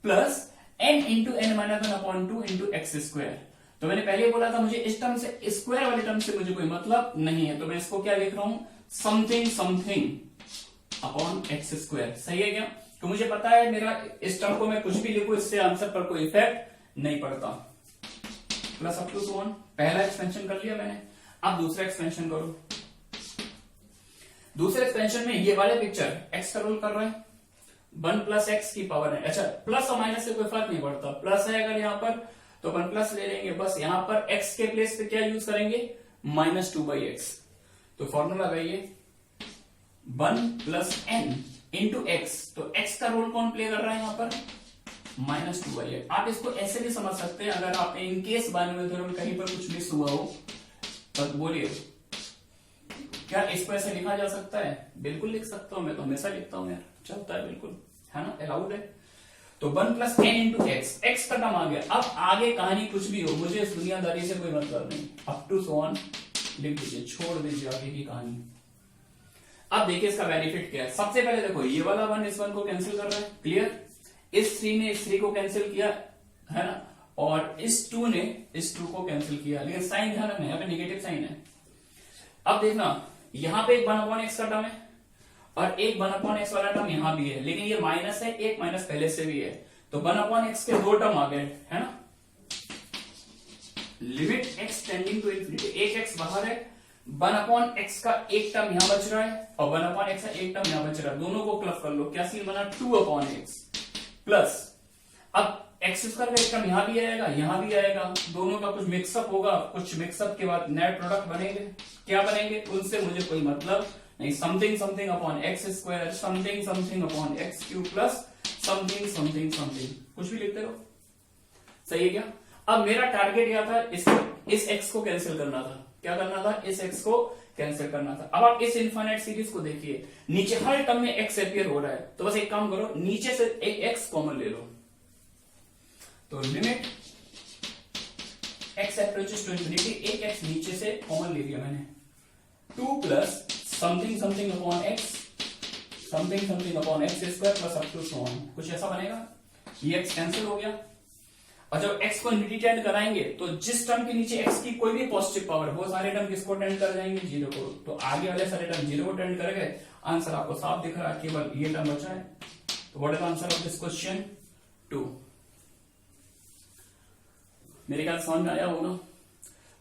plus n into n minus 1 upon 2 into x square. तो मैंने पहले बोला था मुझे इस टर्म से, स्क्वायर वाले टर्म से मुझे कोई मतलब नहीं है, तो मैं इसको क्या लिख रहा हूं, something something upon x square. सही है क्या, तो मुझे पता है मेरा इस टर्म को मैं कुछ भी लिखूं इससे आंसर पर कोई इफेक्ट नहीं पड़ता। प्लस अप टू 1, पहला एक्सपेंशन कर लिया मैंने। अब दूसरा एक्सपेंशन करो। दूसरे एक्सपेंशन में ये वाले पिक्चर एक्स का रोल कर रहा है, 1 प्लस एक्स की पावर है। अच्छा प्लस और माइनस से कोई फर्क नहीं पड़ता, प्लस है अगर यहाँ पर तो 1 प्लस ले लेंगे, बस यहाँ पर एक्स के प्लेस पे क्या यूज करेंगे, -2/x। तो फॉर्मूला लगाइए 1 प्लस n इंटू एक्स, तो x का रोल कौन प्ले कर रहा है यहाँ पर, -2/x। आप इसको ऐसे भी समझ सकते हैं, अगर आप इन केस बायनोमियल थ्योरम कहीं पर कुछ मिस हुआ हो तो बोलिए, क्या इसको ऐसे लिखा जा सकता है, बिल्कुल लिख सकता हूं, मैं तो हमेशा लिखता हूं यार, चलता है बिल्कुल, है ना, अलाउड है। तो 1 plus n into x, x का टर्म आ गया। अब आगे कहानी कुछ भी हो, मुझे इस दुनियादारी से कोई मतलब नहीं, अप टू सो ऑन लिख दीजिए, छोड़ दीजिए आगे की कहानी। अब देखिए इसका बेनिफिट क्या है। सबसे पहले देखो ये वाला 1 इस 1 को कैंसिल कर रहा है, क्लियर। इस 3 ने इस 3 को कैंसिल किया, है ना, और इस 2 ने इस 2 को कैंसिल किया, लेकिन साइन ध्यान रखना, यहाँ पे नेगेटिव साइन है। अब देखना यहां पे एक 1/x का टर्म है और एक 1/x वाला टर्म यहां भी है, लेकिन ये माइनस है, एक माइनस पहले से भी है, तो 1/x के 2 टर्म आ गए, है ना। Limit x tending to infinity, एक x बाहर है, 1/x का एक टर्म यहां बच रहा है और 1/x का एक टर्म यहां बच रहा है, दोनों को क्लब कर लो, क्या सीन बना, 2/x प्लस अब एक्स स्क्वायर का एक टर्म यहां भी आएगा, यहां भी आएगा, दोनों का कुछ मिक्सअप होगा, कुछ मिक्सअप के बाद नेट प्रोडक्ट बनेंगे। क्या बनेंगे उनसे मुझे कोई मतलब नहीं। Something something upon x square, something something upon x cube plus something something something, कुछ भी लिखते रहो। सही है क्या? अब मेरा टारगेट क्या था, इस एक्स को कैंसिल करना था। क्या करना था? इस एक्स को कैंसिल करना था। अब आप इस इनफाइनाइट सीरीज को देखिए, नीचे हर टर्म में एक्स अपियर हो रहा है, तो बस एक काम करो, नीचे से एक एक्स कॉमन ले लो। तो limit x approaches to infinity, एक एक्स नीचे से कॉमन ले लिया मैंने, 2 plus something something upon x, something something upon x square plus up to so on, कुछ ऐसा बनेगा। ये एक्स कैंसिल हो गया। और जब x को इनफिनिटी टेंड कराएंगे तो जिस टर्म के नीचे x की कोई भी पॉजिटिव पावर, वो सारे टर्म किसको टेंड कर जाएंगे? 0 को। तो आगे वाले सारे टर्म 0 को टेंड कर गए। आंसर आपको साफ दिख रहा है, केवल ये टर्म बचा है। तो what is answer of this question? 2। मेरे ख्याल समझ में आया होगा।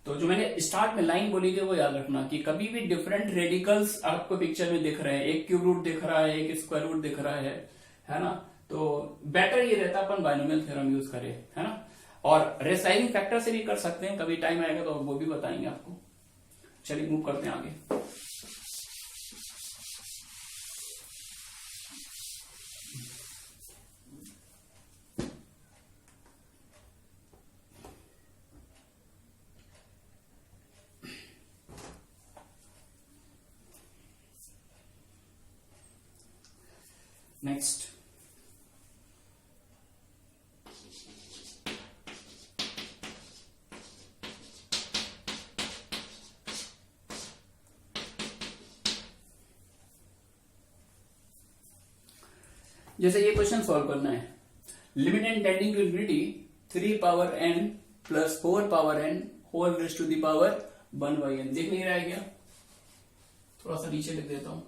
तो जो मैंने स्टार्ट में लाइन बोली थी वो याद रखना कि कभी भी डिफरेंट रेडिकल्स आपको पिक्चर में दिख रहे हैं, एक क्यूब रूट दिख रहा है, एक स्क्वायर रूट दिख रहा है ना, तो बेटर ये रहता अपन बाइनोमियल थ्योरम यूज करें, है ना। और रेसलाइजिंग फैक्टर से भी कर सकते हैं, कभी टाइम आएगा तो वो भी बताएंगे आपको। चलिए मूव करते हैं आगे। नेक्स्ट, जैसे ये क्वेश्चन सॉल्व करना है, limit N tending to infinity 3 power n plus 4 power n whole raise to the power 1/n। देख नहीं रहा है क्या? थोड़ा सा नीचे लिख देता हूं।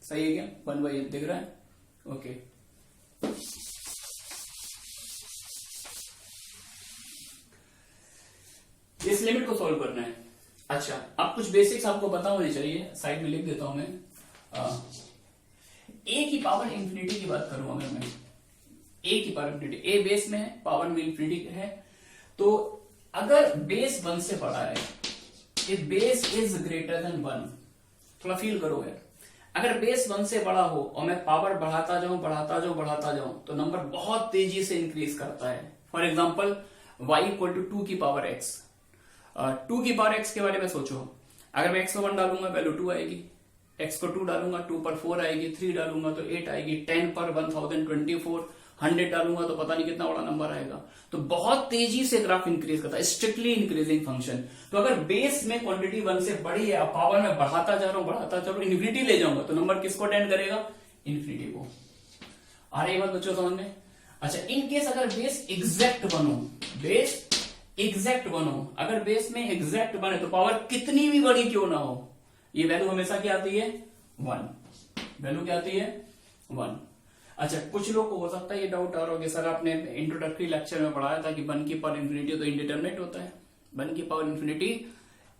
सही है क्या? 1/n दिख रहा है? ओके। इस लिमिट को सॉल्व करना है। अच्छा, अब कुछ बेसिक्स आपको पता होने चाहिए, साइड में लिख देता हूं मैं। ए की पावर इंफिनिटी की बात करूं अगर मैं, ए की पावर इंफिनिटी, ए बेस में है, पावर में इंफिनिटी है, तो अगर बेस 1 से बड़ा है, if base is greater than 1, थोड़ा फील करो यार, अगर बेस 1 से बड़ा हो और मैं पावर बढ़ाता जाऊं बढ़ाता जाऊं बढ़ाता जाऊं तो नंबर बहुत तेजी से इंक्रीज करता है। For example y equal to 2 की पावर x, 2 की पावर x के बारे में सोचो, अगर मैं x को 1 डालूंगा वैल्यू 2 आएगी, x को 2 डालूंगा 2 पर 4 आएगी, 3 डालूंगा तो 8 आएगी, 10 पर 1024, 100 डालूंगा तो पता नहीं कितना बड़ा नंबर आएगा। तो बहुत तेजी से ग्राफ इंक्रीज करता है, स्ट्रिक्टली इंक्रीजिंग फंक्शन। तो अगर बेस में क्वांटिटी 1 से बड़ी है, पावर में बढ़ाता जा रहा हूं बढ़ाता जा रहा हूं, इन्फिनिटी ले जाऊंगा तो नंबर किसको टेंड करेगा? इन्फिनिटी को। आ रही बात बच्चों समझ में? अच्छा, इन केस अगर बेस एग्जैक्ट बनो, बेस एग्जैक्ट बनो, अगर बेस में एग्जैक्ट बने तो पावर कितनी भी बड़ी क्यों ना हो, ये वैल्यू हमेशा क्या आती है? 1। वैल्यू क्या आती है? 1। अच्छा, कुछ लोग को हो सकता है ये डाउट आ रहा हो कि सर आपने इंट्रोडक्टरी लेक्चर में पढ़ाया था कि 1 की पावर इन्फिनिटी तो इंडिटरमिनेट होता है, 1 की पावर इन्फिनिटी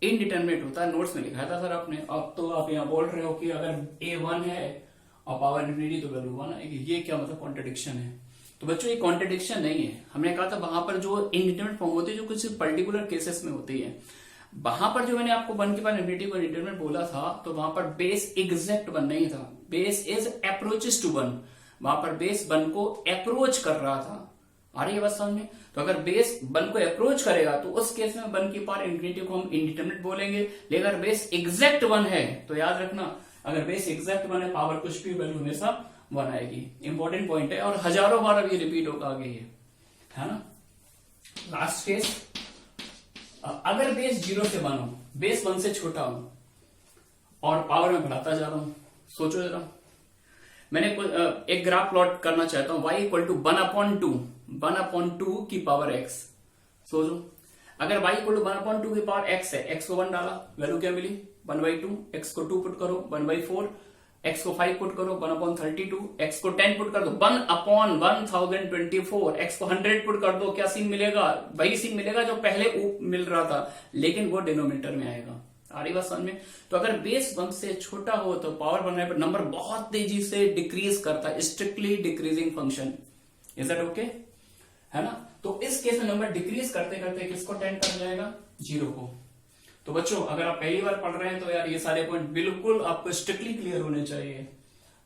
इनडिटरमिनेट होता है, नोट्स में लिखा था सर आपने। अब तो आप यहाँ बोल रहे हो कि अगर a 1 है और पावर इन्फिनिटी तो वैल्यू 1 आएगी, ये क्या मतलब कॉन्ट्रडिक्शन है? तो बच्चों ये कॉन्ट्रडिक्शन नहीं है, हमने कहा था वहां पर जो इंडिटरमिनेट फॉर्म होती है जो कुछ पर्टिकुलर केसेस में होती है, वहां पर जो मैंने आपको 1 की पावर इन्फिनिटी को इंडिटरमिनेट बोला था तो वहां पर बेस एग्जैक्ट 1 नहीं था, बेस इज अप्रोचेस टू 1, वहां पर बेस 1 को अप्रोच कर रहा था। आ रही है बात समझ में? तो अगर बेस 1 को अप्रोच करेगा तो उस केस में 1 की पावर इन्फिनिटी को हम इंडिटरमिनेट बोलेंगे। लेकिन अगर बेस एग्जैक्ट 1 है तो याद रखना, अगर बेस एग्जैक्ट 1 है, पावर कुछ भी वैल्यू हमेशा 1 आएगी। इंपॉर्टेंट पॉइंट है और हजारों बार अब ये रिपीट होगा आगे, ये है ना। लास्ट केस, अगर बेस 0 से 1 हो, बेस 1 से छोटा हो और पावर में बढ़ाता जा रहा हूं, सोचो जरा, मैंने एक ग्राफ प्लॉट करना चाहता हूं, y इक्वल टू 1/2 की पावर x। सोचो, अगर y इक्वल टू 1/2 की पावर x है, x को 1 डाला, वैल्यू क्या मिली? 1/2, x को 2 पुट करो 1/4, x को 5 पुट करो 1/32, x को 10 पुट कर दो 1/1024, x को 100 पुट कर दो, क्या सीन मिलेगा? वही सीन मिलेगा जो पहले मिल रहा था, लेकिन वो डिनोमिनेटर में आएगा। आ रही बात समझ में? तो अगर बेस 1 से छोटा हो तो पावर बढ़ने पर नंबर बहुत तेजी से डिक्रीज करता है, strictly decreasing function. Is that okay? है ना? तो इस केस में नंबर डिक्रीज करते करते किसको टेंड कर जाएगा? 0 को। तो बच्चों अगर आप पहली बार पढ़ रहे हैं तो यार ये सारे पॉइंट बिल्कुल आपको स्ट्रिक्टली क्लियर होने चाहिए।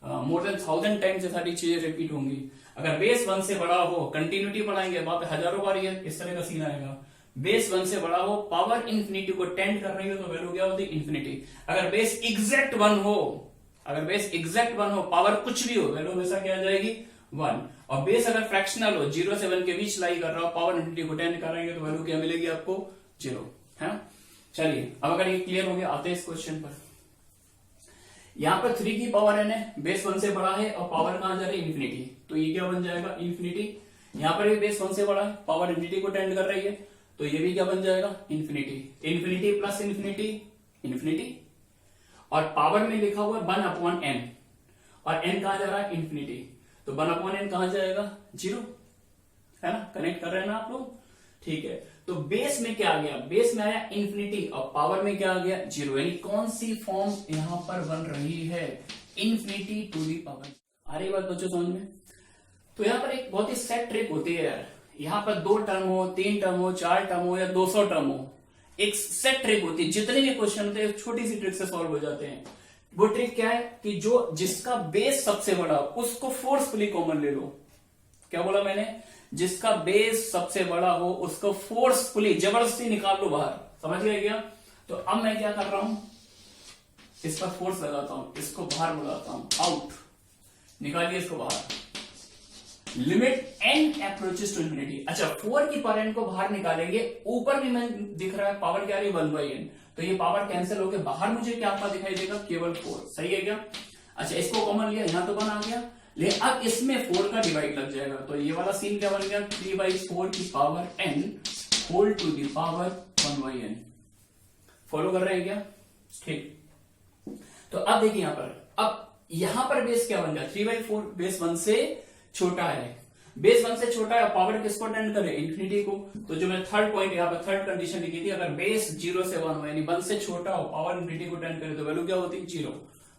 मोर देन 1000 टाइम्स ये सारी चीजें रिपीट होंगी। अगर बेस 1 से बड़ा हो, कंटिन्यूटी पढ़ाएंगे वहां पे हजारों बार ये इस तरह का सीन आएगा। बेस 1 से बड़ा हो, पावर इंफिनिटी को टेंड कर रही हो तो वैल्यू क्या होती है? इंफिनिटी। अगर बेस एग्जैक्ट 1 हो, अगर बेस एग्जैक्ट 1 हो, पावर कुछ भी हो, वैल्यू हमेशा क्या आ जाएगी? 1। और बेस अगर फ्रैक्शनल हो, 0 से 1 के बीच लाई कर रहा हो, पावर इंफिनिटी को टेंड करेंगे तो वैल्यू क्या मिलेगी आपको? 0। है ना? चलिए अब अगर ये क्लियर हो गया, आते हैं इस क्वेश्चन पर। यहां पर 3 की पावर n है, बेस 1 से बड़ा है और पावर कहां जा रही है? इंफिनिटी। तो ये क्या बन जाएगा? इंफिनिटी। यहां पर भी बेस 1 से बड़ा है, पावर इंफिनिटी को टेंड कर रही है, तो ये भी क्या बन जाएगा? Infinity. Infinity plus infinity, infinity. और पावर में लिखा हुआ 1/n और n कहां जा रहा है? इंफिनिटी। तो 1/n कहां जाएगा? 0। है ना? कनेक्ट कर रहे हैं ना आप लोग? ठीक है। तो बेस में क्या आ गया? बेस में आया इंफिनिटी और पावर में क्या आ गया? 0। यानी कौन सी फॉर्म यहां पर बन रही है? Infinity to the power. आ रही बात बच्चों समझ में? तो यहां पर एक बहुत ही सेट ट्रिक होती है यार। यहां पर 2 टर्म हो, 3 टर्म हो, 4 टर्म हो या 200 टर्म हो, एक सेट ट्रिक होती है। जितने भी क्वेश्चन होते हैं छोटी सी ट्रिक से सॉल्व हो जाते हैं। वो ट्रिक क्या है कि जो जिसका बेस सबसे बड़ा उसको फोर्सफुली कॉमन ले लो। क्या बोला मैंने? जिसका बेस सबसे बड़ा हो उसको फोर्सफुली, जबरदस्ती निकाल लो बाहर। समझ गए क्या? तो अब मैं क्या कर रहा हूं? इस पर फोर्स लगाता हूं, इसको बाहर बुलाता हूं, आउट। निकालिए इसको बाहर। Limit n approaches to infinity. अच्छा, 4 की पावर n को बाहर निकालेंगे, ऊपर भी मैं दिख रहा है पावर क्या आ रही है? 1/n। तो ये पावर कैंसिल होकर बाहर मुझे क्या आपका दिखाई देगा? केवल 4। सही है क्या? अच्छा, इसको कॉमन लिया, यहां तो 1 आ गया, लेकिन अब इसमें 4 का डिवाइड लग जाएगा। तो ये वाला सीन क्या बन गया? 3/4 की power n whole to the power 1/n। Follow कर रहे हैं क्या? ठीक। तो अब देखिए यहां पर बेस क्या बन गया? 3/4। बेस 1 से छोटा है, बेस 1 से छोटा है, पावर किसको टेंड करे? इंफिनिटी को। तो जो मैं थर्ड पॉइंट यहां पर थर्ड कंडीशन लिखी थी, अगर बेस 0 से 1 हो यानी 1 से छोटा हो, पावर इंफिनिटी को टेंड करे तो वैल्यू क्या होती? 0।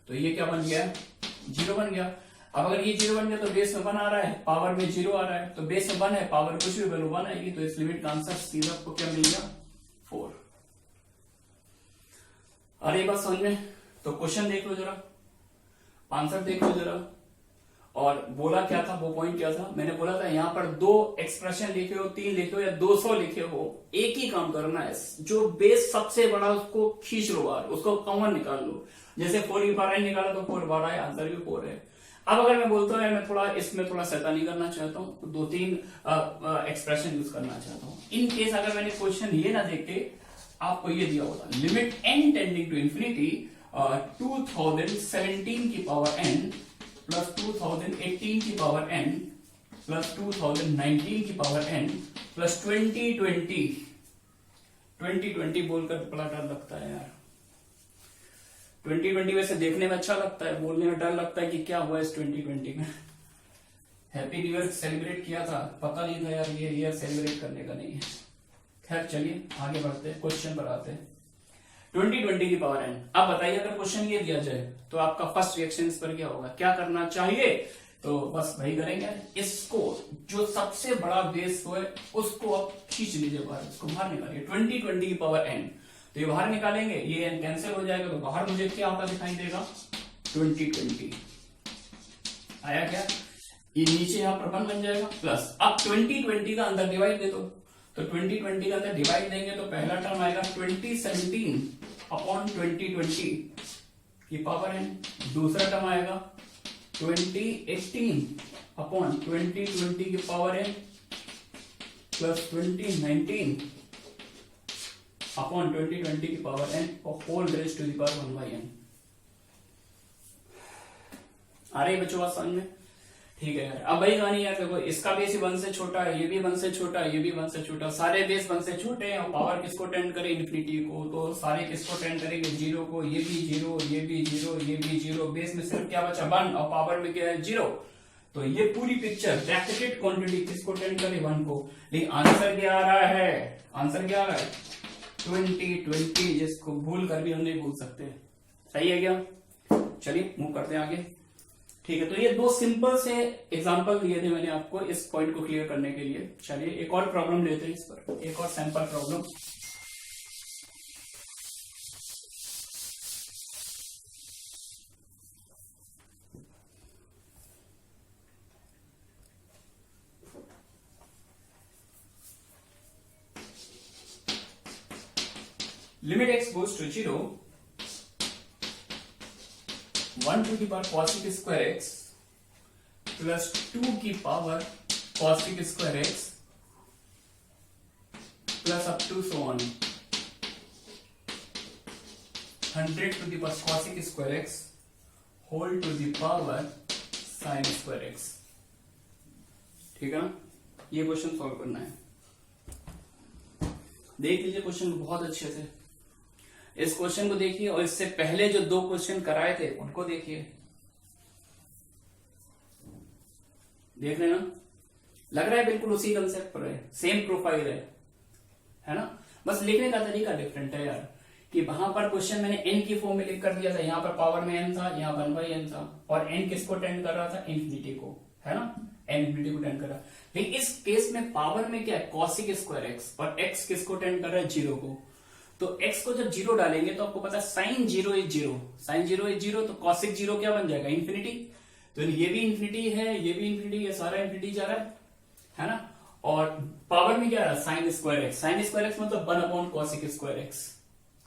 तो ये क्या बन गया? 0 बन गया। अब अगर ये 0 बन गया तो बेस में 1 आ रहा है, पावर में 0 आ रहा है, तो बेस में 1 है, पावर कुछ भी, वैल्यू 1 आएगी। तो इस लिमिट का आंसर सीधा आपको क्या मिल गया? 4। अरे ये बात समझ में? तो क्वेश्चन देख लो जरा, आंसर देख लो जरा। और बोला क्या था? वो पॉइंट क्या था? मैंने बोला था यहां पर 2 एक्सप्रेशन लिखे हो, 3 लिखे हो या 200 लिखे हो, एक ही काम करना है, जो बेस सबसे बड़ा उसको खींच लो बाहर, उसको कॉमन निकाल लो। जैसे 4 की पावर n निकाला तो 4 बाहर आया, आंसर भी 4 है। अब अगर मैं बोलता हूं मैं थोड़ा इसमें थोड़ा शैतानी करना चाहता हूं, तो 2-3 एक्सप्रेशन यूज करना चाहता हूं। इन केस अगर मैंने क्वेश्चन ये ना देख के आपको ये दिया होता, limit n tending to infinity 2017 की पावर n प्लस 2018 की पावर n प्लस 2019 की पावर n प्लस 2020 बोलकर बड़ा डर लगता है यार। 2020 वैसे देखने में अच्छा लगता है, बोलने में डर लगता है कि क्या हुआ इस 2020 में। हैप्पी न्यू ईयर सेलिब्रेट किया था, पता नहीं था यार ये ईयर सेलिब्रेट करने का नहीं है। खैर चलिए आगे बढ़ते हैं, क्वेश्चन पर आते हैं। 2020 की पावर n। अब बताइए अगर क्वेश्चन ये दिया जाए तो आपका फर्स्ट रिएक्शन इस पर क्या होगा? क्या करना चाहिए? तो बस वही करेंगे, इसको जो सबसे बड़ा बेस हो उसको आप खींच लीजिए बाहर, इसको बाहर निकालिए। 2020 की पावर n, तो ये बाहर निकालेंगे, ये n कैंसिल हो जाएगा, तो बाहर मुझे क्या आता दिखाई देगा? 2020 आया क्या? ये नीचे यहां पर 1 बन जाएगा प्लस, अब 2020 का अंदर डिवाइड दे दो, तो 2020 का अंदर डिवाइड देंगे तो पहला टर्म आएगा 2017 अपॉन 2020 की पावर n, दूसरा टर्म आएगा 2018 अपॉन 2020 की पावर n प्लस 2019 अपॉन 2020 की पावर n और whole raise to the power 1/n। आ रही बच्चों बात समझ में? ठीक है यार। अब वही कहानी यार, देखो इसका बेस 1 से छोटा है, ये भी 1 से छोटा है, ये भी 1 से छोटा, सारे बेस 1 से छोटे हैं और पावर किसको टेंड करे? इंफिनिटी को। तो सारे किसको टेंड करेंगे? 0 को। ये भी 0, ये भी 0, ये भी 0, बेस में सिर्फ क्या बचा? 1 और पावर में क्या है? 0। तो ये पूरी पिक्चर ब्रैकेटेड क्वांटिटी किसको टेंड करे? 1 को। लेकिन आंसर क्या आ रहा है? आंसर क्या आ रहा है? 20 जिसको भूल कर भी हम नहीं भूल सकते। सही है क्या? चलिए मूव करते हैं आगे। ठीक है, तो ये दो सिंपल से एग्जांपल दिए थे मैंने आपको इस पॉइंट को क्लियर करने के लिए। चलिए एक और प्रॉब्लम लेते हैं इस पर, एक और sample problem. Limit x goes to 0, 1 to the power cos square x plus 2 की power cos square x plus up to so on 100 to the power cos square x whole to the power sin square x। ठीक है ना, ये question solve करना है। देख लीजिए question बहुत अच्छे से, इस क्वेश्चन को देखिए और इससे पहले जो दो क्वेश्चन कराए थे उनको देखिए। देख रहे हैं ना, लग रहा है बिल्कुल उसी कंसेप्ट पर है, सेम प्रोफाइल है ना, बस लिखने का तरीका डिफरेंट है यार। कि वहां पर क्वेश्चन मैंने n की फॉर्म में लिख कर दिया था, यहाँ पर पावर में n था, यहाँ 1/n था, और n किसको टेंड कर रहा था? इंफिनिटी को, है ना, n इंफिनिटी को टेंड कर रहा। लेकिन इस केस में पावर में क्या है? cos स्क्वायर x, और x किसको टेंड कर रहा है? 0 को। तो x को जब 0 डालेंगे तो आपको पता है sin 0 इज 0, sin 0 इज 0, तो cos 0 क्या बन जाएगा? इंफिनिटी। तो ये भी इंफिनिटी है, ये भी इंफिनिटी है, सारा इंफिनिटी जा रहा है ना। और पावर में क्या आ रहा है? sin square x, sin square x मतलब 1/cos स्क्वायर x।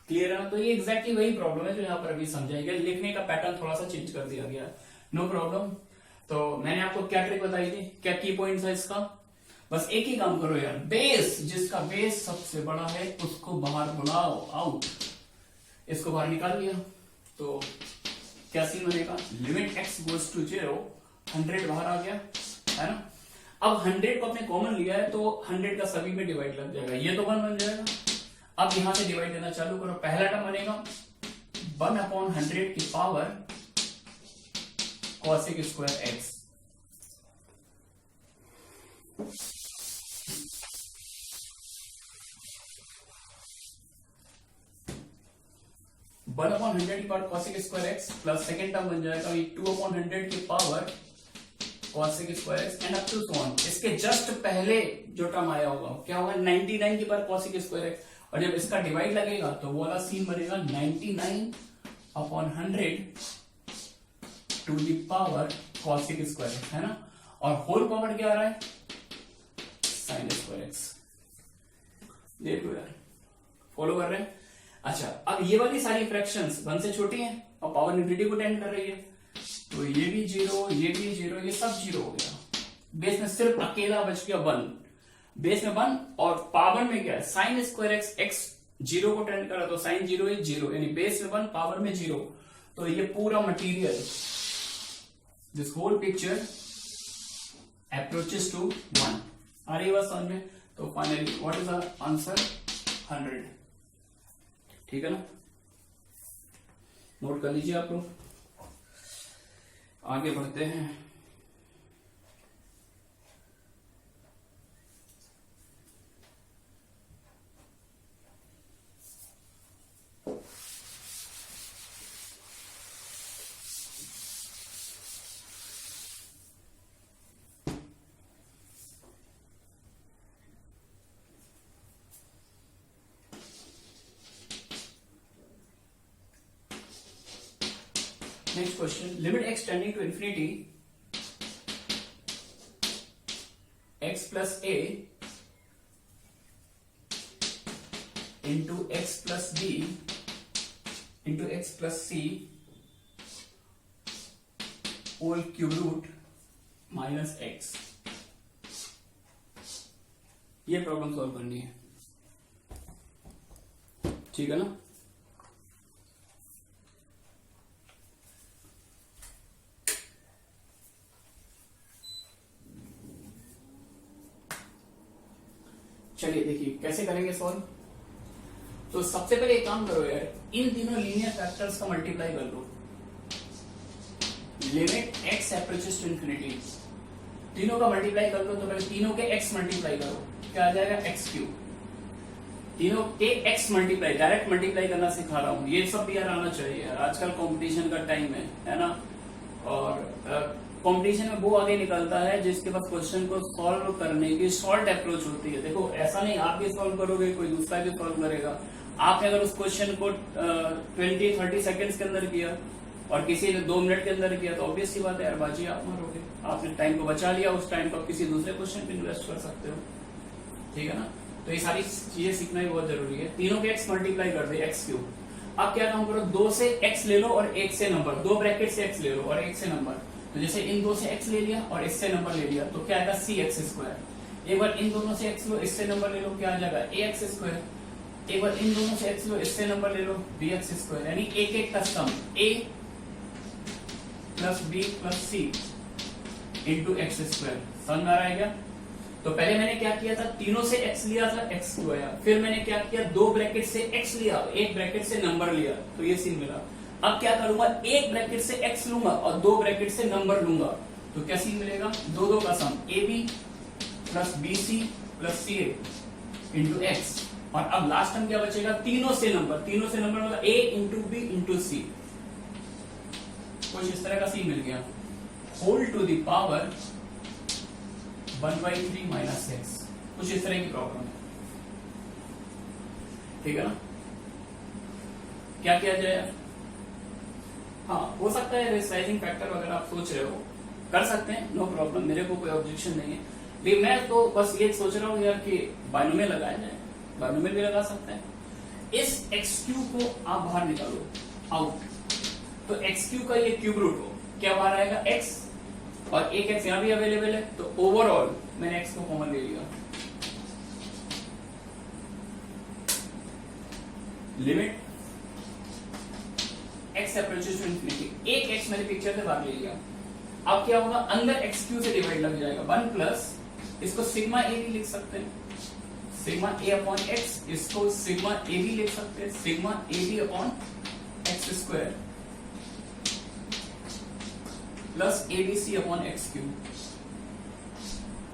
क्लियर है ना? तो ये एग्जैक्टली वही प्रॉब्लम है जो यहाँ पर अभी समझाई गई, लिखने का पैटर्न थोड़ा सा चेंज कर दिया गया, नो प्रॉब्लम। तो मैंने आपको क्या ट्रिक बताई थी, क्या की पॉइंट्स है इसका? बस एक ही काम करो यार, बेस, जिसका बेस सबसे बड़ा है उसको बाहर बुलाओ, आउट। इसको बाहर निकाल लिया तो क्या सीन बनेगा? लिमिट x गोज टू 0, 100 बाहर आ गया, है ना। अब 100 को अपने कॉमन लिया है तो 100 का सभी में डिवाइड लग जाएगा, ये तो 1 बन जाएगा। अब यहां से डिवाइड देना चालू करो, पहला टर्म बनेगा 1/100 की power cos square x, one upon 100 की power cos square x plus second term बन जाएगा 2/100 की power cos square x and up to so on. इसके जस्ट पहले जो टर्म आया होगा क्या होगा? 99 की पावर cos स्क्वायर x, और जब इसका डिवाइड लगेगा तो वो वाला सीन बनेगा 99/100 to the power cos square x, है ना। और होल पावर क्या आ रहा है? sin square x। देखो यार, फॉलो कर रहे हैं? अच्छा, अब ये वाली सारी फ्रैक्शंस 1 से छोटी हैं और पावर इंफिनिटी को टेंड कर रही है, तो ये भी 0, ये भी 0, ये सब 0 हो गया। बेस में सिर्फ अकेला बच गया 1, बेस में 1, और पावर में क्या है? sin स्क्वायर x, x 0 को टेंड कर रहा, तो sin 0 इज 0, यानी बेस में 1, पावर में 0। तो ये पूरा material, this whole picture approaches to 1। आ रही बात समझ में? तो finally what is the answer? 100। ठीक है ना, नोट कर लीजिए आप लोग। आगे बढ़ते हैं। Next question, limit x tending to infinity, x plus a into x plus b into x plus c whole cube root minus x। ये प्रॉब्लम सॉल्व करनी है, ठीक है ना। चलिए देखिए कैसे करेंगे सॉल्व। तो सबसे पहले एक काम करो यार, इन तीनों लीनियर फैक्टर्स का मल्टीप्लाई कर लो। Limit x approaches to infinity, तीनों का मल्टीप्लाई कर लो। तो पहले तीनों के x मल्टीप्लाई करो, क्या आ जाएगा? x क्यूब तीनों के x मल्टीप्लाई, डायरेक्ट मल्टीप्लाई करना सिखा रहा हूँ। ये सब भी यार आना चाहिए यार, आजकल कंपटीशन का टाइम है ना। और कंपटीशन में वो आगे निकलता है जिसके पास क्वेश्चन को सॉल्व करने की शॉर्ट अप्रोच होती है। देखो ऐसा नहीं आप भी सॉल्व करोगे, कोई दूसरा भी सॉल्व करेगा। आपने अगर उस क्वेश्चन को 20-30 सेकंड्स के अंदर किया और किसी ने 2 मिनट के अंदर किया तो ऑब्वियस सी बात है यार, बाजी आप मारोगे। आपने टाइम को बचा लिया, उस टाइम को आप किसी दूसरे क्वेश्चन पे इन्वेस्ट कर सकते हो, ठीक है ना। तो ये सारी चीजें सीखना ही बहुत जरूरी है। तीनों के x मल्टीप्लाई कर दे x क्यूब। अब क्या काम करो, 2 से x ले लो और 1 से नंबर, 2 ब्रैकेट से x ले लो और 1 से नंबर। तो जैसे इन 2 से x ले लिया और इससे नंबर ले लिया तो क्या आएगा cx²। एक बार इन दोनों से x लो, इससे नंबर ले लो, क्या आ जाएगा ax²। एक बार इन दोनों से x लो, इससे नंबर ले लो bx²। यानी एक एक का सम a plus b plus c into x²। समझ में आ रहा है क्या। तो पहले मैंने क्या किया था, तीनों से x लिया था, x को आया। फिर मैंने क्या किया, 2 ब्रैकेट से x लिया, 1 ब्रैकेट से नंबर लिया, तो ये सीन मिला। अब क्या करूंगा, 1 ब्रैकेट से x लूंगा और 2 ब्रैकेट से नंबर लूंगा, तो क्या सीन मिलेगा, 2 का सम ab plus bc plus ca into x। और अब लास्ट टर्म क्या बचेगा, तीनों से नंबर मतलब a into b into c। कुछ इस तरह का सीन मिल गया, whole to the power 1/3 minus x। कुछ इस तरह की प्रॉब्लम है, ठीक है ना। क्या किया जाए, हाँ हो सकता है रेशनलाइजिंग फैक्टर वगैरह आप सोच रहे हो, कर सकते हैं, नो प्रॉब्लम, मेरे को कोई ऑब्जेक्शन नहीं है। लेकिन मैं तो बस ये सोच रहा हूँ यार कि बाइनोमियल लगाया जाए, बाइनोमियल भी लगा सकते हैं। इस x³ को आप बाहर निकालो आउट, तो x³ का ये क्यूब रूट हो, क्या बाहर आएगा x, और एक x यहां भी अवेलेबल है, तो ओवरऑल मैंने x को कॉमन ले लिया। Limit x approaches to infinity, एक x मैंने पिक्चर से बाहर ले लिया। अब क्या होगा, अंदर x³ से डिवाइड लग जाएगा 1 प्लस, इसको सिग्मा a भी लिख सकते हैं, सिग्मा a अपॉन x, इसको सिग्मा a भी लिख सकते हैं, sigma a b upon x² plus abc upon x³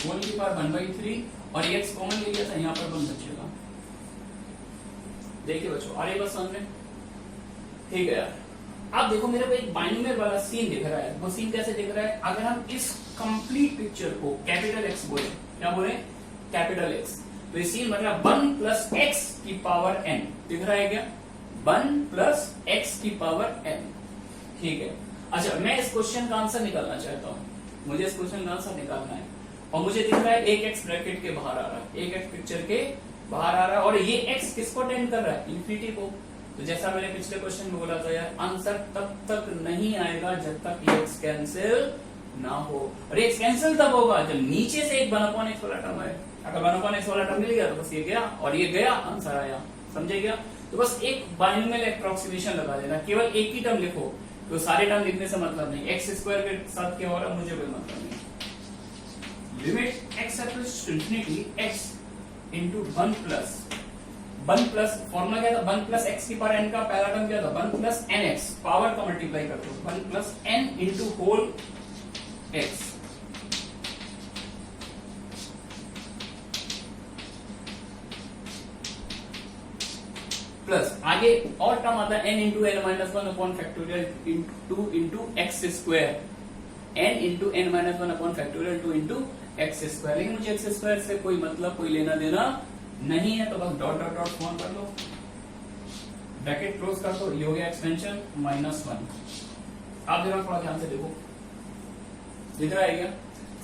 whole की पावर 1/3, और ये x कॉमन ले लिया था, यहां पर 1 बचेगा। देखिए बच्चों, आ रही बात समझ में, ठीक है यार। अब देखो मेरे को एक बाइनोमियल वाला सीन दिख रहा है, वो सीन कैसे दिख रहा है, अगर हम इस कंप्लीट पिक्चर को कैपिटल X बोले, क्या बोले, कैपिटल X, तो ये सीन मतलब 1 प्लस x की पावर n दिख रहा है क्या, 1 प्लस x की पावर n, ठीक है। अच्छा, मैं इस क्वेश्चन का आंसर निकालना चाहता हूँ, मुझे इस क्वेश्चन का आंसर निकालना है, और मुझे दिख रहा है एक x ब्रैकेट के बाहर आ रहा है, एक x पिक्चर के बाहर आ रहा है, और ये x किसको टेंड कर रहा है, इंफिनिटी को। तो जैसा मैंने पिछले क्वेश्चन में बोला था यार, आंसर तब तक नहीं आएगा जब तक ये x कैंसिल ना हो, और ये x कैंसिल तब होगा जब नीचे से एक 1/x वाला टर्म है। अगर 1/x वाला टर्म मिल गया तो बस ये गया, और ये गया, आंसर आया, समझे क्या। तो बस एक बाइनोमियल अप्रोक्सीमेशन लगा देना, केवल एक ही टर्म लिखो, तो सारे टर्म लिखने से मतलब नहीं, x² के साथ क्या हो रहा है मुझे कोई मतलब नहीं। Limit x approach to infinity x into 1 plus formula क्या था, 1 प्लस x की पावर n का पहला टर्म क्या था, 1 प्लस nx, पावर का मल्टीप्लाई कर दो, 1 plus n into whole x plus आगे और टर्म आता है n into n minus 1 upon factorial 2 into x², n into n minus 1 upon factorial 2 into x²। लेकिन मुझे x² से कोई मतलब, कोई लेना देना नहीं है, तो बस डॉट डॉट डॉट फॉर्म कर लो, ब्रैकेट क्लोज कर दो, ये हो गया एक्सपेंशन -1। आप जरा थोड़ा ध्यान से देखो, दिख रहा है क्या।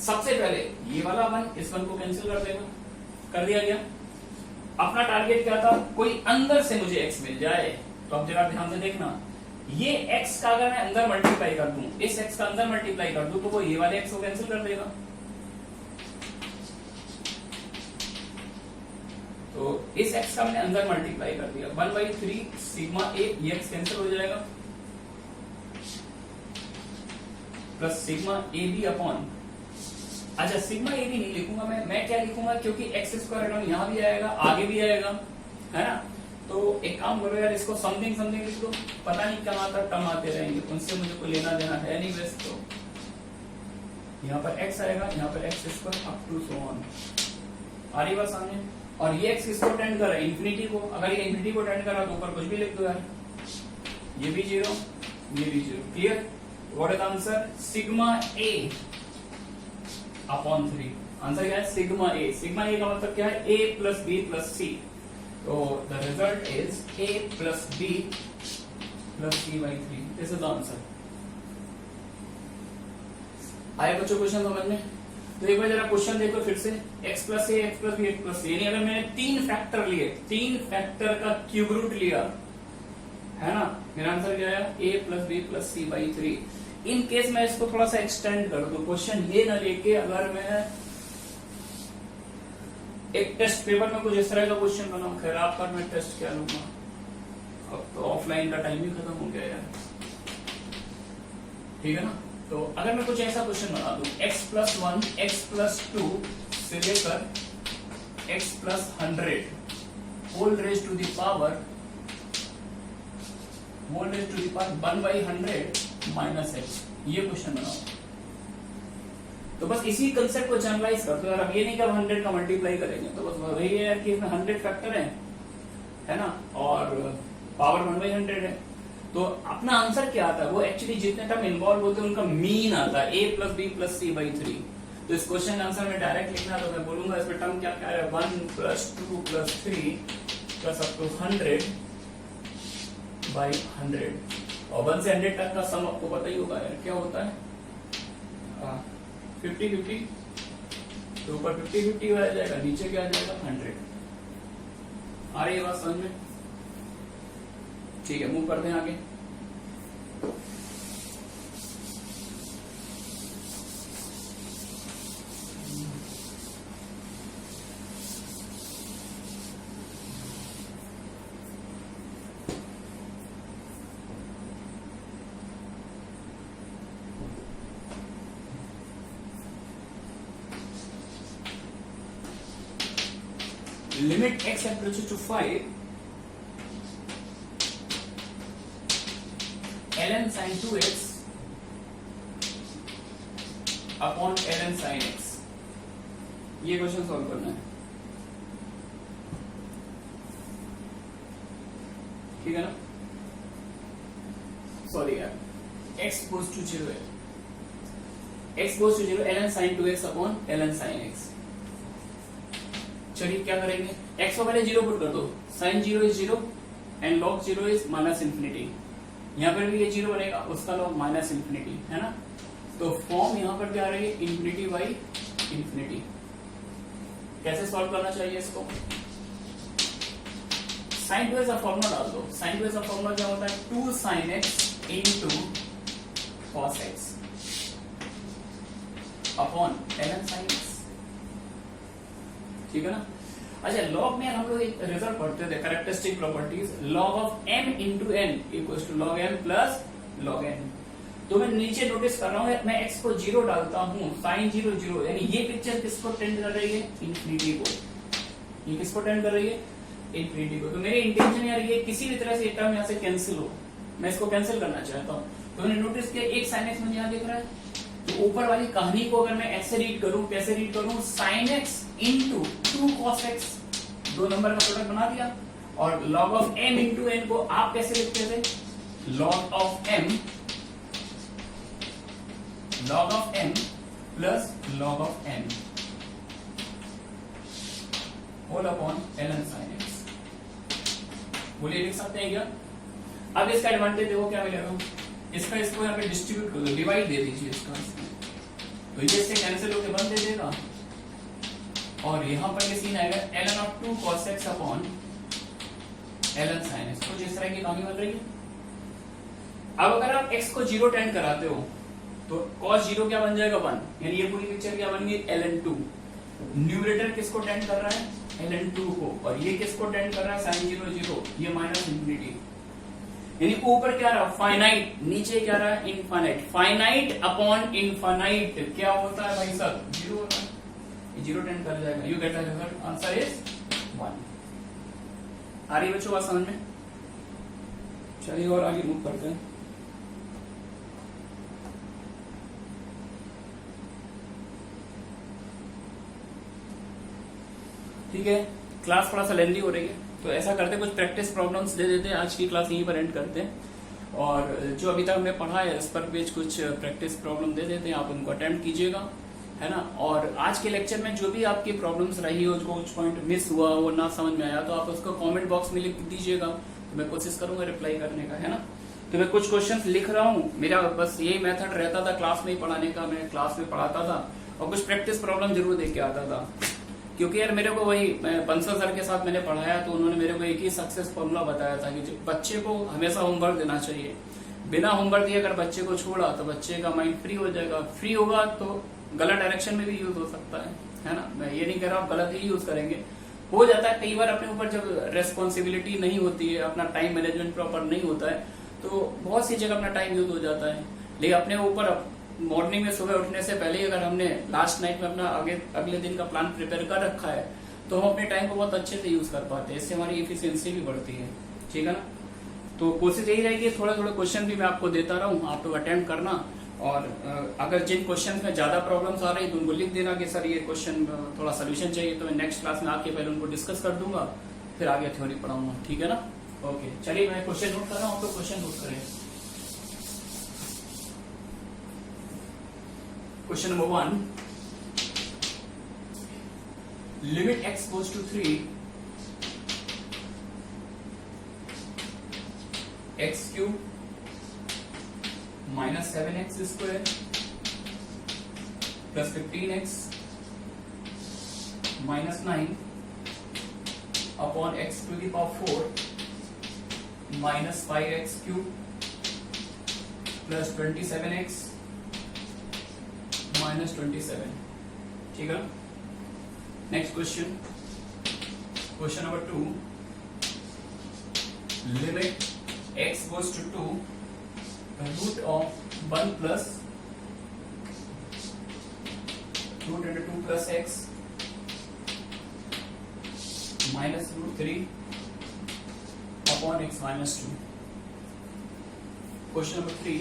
सबसे पहले ये वाला 1, इस 1 को कैंसिल कर देगा, कर दिया गया। अपना टारगेट क्या था, कोई अंदर से मुझे x मिल जाए। तो अब जरा ध्यान से देखना, ये x का अगर मैं अंदर मल्टीप्लाई कर दूं, इस x का अंदर मल्टीप्लाई कर दूं, तो वो ये वाले x को कैंसिल कर देगा। तो इस x का मैंने अंदर मल्टीप्लाई कर दिया, 1/3 सिग्मा a, ये x कैंसिल हो जाएगा, plus sigma a b upon, अच्छा सिग्मा ए भी नहीं लिखूंगा मैं क्या लिखूंगा, क्योंकि x² टर्म यहां भी आएगा, आगे भी आएगा, है ना। तो एक काम करो यार, इसको समथिंग समथिंग लिख दो, पता नहीं कहां तक टर्म आते रहेंगे, उनसे मुझे कोई लेना देना है नहीं। वैसे तो यहाँ पर x आएगा, यहाँ पर x² up to so on. आ रही बात सामने, और ये x किसको टेंड कर रहा है, इंफिनिटी को। अगर ये इंफिनिटी को टेंड कर रहा है तो ऊपर कुछ भी लिख दो यार, ये भी 0 ये भी 0। Clear? What is answer? Sigma a upon 3। Answer क्या है? Sigma a। सिग्मा a का मतलब क्या है? a plus b plus c। तो the result is a plus b plus c by 3। This is the answer. आया बच्चों क्वेश्चन समझ में? तो एक बार जरा क्वेश्चन देखो फिर से, x plus a x plus b x plus c, यानी अगर मैंने 3 फैक्टर लिए, 3 फैक्टर का क्यूब रूट लिया है ना, मेरा आंसर क्या है? a plus B plus C by 3। In case मैं इसको थोड़ा सा एक्सटेंड कर दूं, क्वेश्चन ये ना लेके अगर मैं एक टेस्ट पेपर में कुछ इस तरह का क्वेश्चन बनाऊं, खैर आपका मैं टेस्ट क्या लूंगा, अब तो ऑफलाइन का टाइम ही खत्म हो गया यार, ठीक है ना। तो अगर मैं कुछ ऐसा क्वेश्चन बना दूं, x प्लस 1 x प्लस 2 से लेकर x plus 100 whole raise to the power 1 by 100 minus x, ये क्वेश्चन बनाओ। तो बस इसी कंसेप्ट को जनरलाइज कर दो यार। अब ये नहीं कि अब 100 का मल्टीप्लाई करेंगे, तो बस वही है यार कि इसमें 100 फैक्टर है ना, और पावर 1 बाई 100 है। तो अपना आंसर क्या आता है? वो एक्चुअली जितने टर्म इन्वॉल्व होते हैं उनका मीन आता है, a plus B plus C by 3। तो इस क्वेश्चन आंसर में डायरेक्ट लिखना, तो मैं बोलूंगा इसमें टर्म क्या क्या है, 1 plus 2 plus 3 plus up to 100 by 100। और 1 से 100 तक का सम आपको पता ही होगा यार, क्या होता है 50-50। तो ऊपर 50-50 आ जाएगा, नीचे क्या आ जाएगा 100। आ रही है बात समझ में? ठीक है, मूव करते हैं आगे। Limit x approaches to 5 ln sin 2x अपॉन ln sin x। ये क्वेश्चन सॉल्व करना है, ठीक है ना। सॉरी यार, x गोज टू 0 है, x goes to 0 ln sin 2x अपॉन ln sin x। चलिए क्या करेंगे, x को पहले 0 पुट कर दो, sin 0 is 0 and log 0 is minus infinity. यहाँ पर भी ये 0 बनेगा, उसका log माइनस इंफिनिटी है ना। तो फॉर्म यहाँ पर क्या आ रही है, इंफिनिटी बाई इंफिनिटी। कैसे सॉल्व करना चाहिए इसको? sin 2x का फॉर्मूला डाल दो। sin 2x का फॉर्मूला क्या होता है, 2 sin x into cos x upon ln sin x, ठीक है ना। अच्छा, लॉग में हम लोग एक रिजल्ट पढ़ते थे, characteristic properties, log of m into n equals to log m plus log n। तो मैं नीचे नोटिस कर रहा हूँ, मैं x को 0 डालता हूँ, sin 0 0, यानी ये पिक्चर किसको टेंड कर रही है, इंफिनिटी को। ये किसको टेंड कर रही है, इंफिनिटी को। तो मेरी इंटेंशन यार ये किसी भी तरह से टर्म यहाँ से कैंसिल हो, मैं इसको कैंसिल करना चाहता हूँ। तो मैंने नोटिस किया एक sin x मुझे यहाँ दिख रहा है, तो ऊपर वाली कहानी को अगर मैं ऐसे रीड करूं, कैसे रीड करूं, sin x into 2 cos x, दो नंबर का प्रोडक्ट बना दिया। और log of m into n को आप कैसे लिखते थे, log of m plus log of n whole upon ln sin x। बोलिए लिख सकते हैं क्या? अब इसका एडवांटेज देखो क्या मिलेगा, इसका इसको यहाँ पे डिस्ट्रीब्यूट कर दो, डिवाइड दे दीजिए इसका, तो ये इससे कैंसिल होकर 1 दे देगा। और यहाँ पर ये सीन आएगा ln of 2 cos x upon ln sin x। तो इस तरह की कहानी बन रही है। अब अगर आप x को 0 टेंड कराते हो तो cos 0 क्या बन जाएगा 1, यानी ये पूरी पिक्चर क्या बन गई ln 2। न्यूमरेटर किसको टेंड कर रहा है, ln 2 को, और ये किसको टेंड कर रहा है, sin 0 0, ये माइनस इंफिनिटी। यानी ऊपर क्या रहा, फाइनाइट, नीचे क्या रहा, इनफाइनाइट। फाइनाइट अपॉन इनफाइनाइट क्या होता है भाई साहब, 0 होता है। 0 टेंड कर जाएगा, you get the result, answer is 1। आ रही बच्चों बात समझ में? चलिए और आगे मूव करते हैं। ठीक है, क्लास थोड़ा सा लेंदी हो रही है, तो ऐसा करते कुछ प्रैक्टिस प्रॉब्लम्स दे देते हैं, आज की क्लास यहीं पर एंड करते हैं। और जो अभी तक हमने पढ़ा है इस पर भी कुछ प्रैक्टिस प्रॉब्लम दे देते हैं, आप उनको अटेम्प्ट कीजिएगा, है ना। और आज के लेक्चर में जो भी आपकी प्रॉब्लम्स रही हो, जो कुछ पॉइंट मिस हुआ, वो ना समझ में आया, तो आप उसको कमेंट बॉक्स में लिख दीजिएगा, तो मैं कोशिश करूंगा रिप्लाई करने का, है ना। तो मैं कुछ क्वेश्चंस लिख रहा हूँ, मेरा बस यही मेथड रहता था क्लास में ही पढ़ाने का, मैं क्लास में पढ़ाता था और कुछ प्रैक्टिस प्रॉब्लम जरूर देख के आता था, क्योंकि यार मेरे को वही बंसल सर के साथ मैंने पढ़ाया, तो उन्होंने मेरे को एक ही सक्सेस फॉर्मूला बताया था कि बच्चे को हमेशा होमवर्क देना चाहिए, बिना होमवर्क दिए अगर बच्चे को छोड़ा तो बच्चे का माइंड फ्री हो जाएगा, फ्री होगा तो गलत डायरेक्शन में भी यूज हो सकता है ना। मैं ये नहीं कह रहा आप गलत ही यूज करेंगे, हो जाता है कई बार अपने ऊपर जब रेस्पॉन्सिबिलिटी नहीं होती है, अपना टाइम मैनेजमेंट प्रॉपर नहीं होता है, तो बहुत सी जगह अपना टाइम यूज हो जाता है। लेकिन अपने ऊपर मॉर्निंग में सुबह उठने से पहले ही अगर हमने लास्ट नाइट में अपना अगले दिन का प्लान प्रिपेयर कर रखा है, तो हम अपने टाइम को बहुत अच्छे से यूज कर पाते हैं, इससे हमारी एफिशिएंसी भी बढ़ती है, ठीक है ना। तो कोशिश यही रहेगी थोड़ा थोड़ा क्वेश्चन भी मैं आपको देता रहूं, आप लोग अटेम्प्ट करना। और अगर जिन क्वेश्चन में ज्यादा प्रॉब्लम्स आ रही है तो उनको लिख देना कि सर ये क्वेश्चन थोड़ा सोल्यूशन चाहिए, तो मैं नेक्स्ट क्लास में आके पहले उनको डिस्कस कर दूंगा, फिर आगे थ्योरी पढ़ाऊंगा, ठीक है ना। ओके, चलिए मैं क्वेश्चन नोट कर रहा हूँ, तो क्वेश्चन नोट करें। Question number 1, limit x goes to 3 x cube minus 7x square plus 15x minus 9 upon x to the power 4 minus 5x cube plus 27x minus 27, ठीक है। Next question, question number 2, limit x goes to 2 root of 1 plus root into 2 plus x minus root 3 upon x minus 2. Question number 3,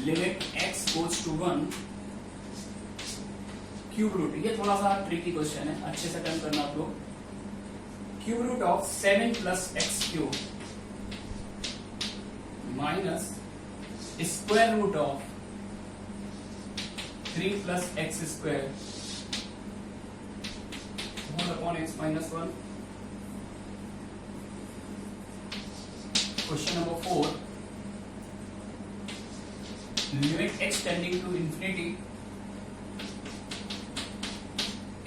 limit x goes to 1 cube root, ये थोड़ा सा tricky question है, अच्छे से attempt करना आप लोग। Cube root of 7 plus X cube minus square root of 3 plus X square whole upon X minus 1। Question number 4, limit x tending to infinity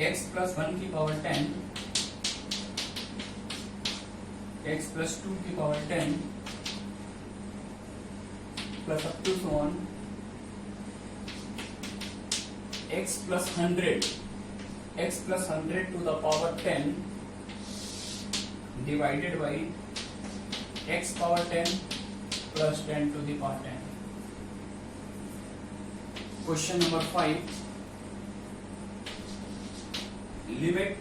x plus 1 की पावर 10 x प्लस 2 की power 10 plus up to so on x plus 100 to the power 10 divided by x power 10 plus 10 to the power 10। Question number 5, limit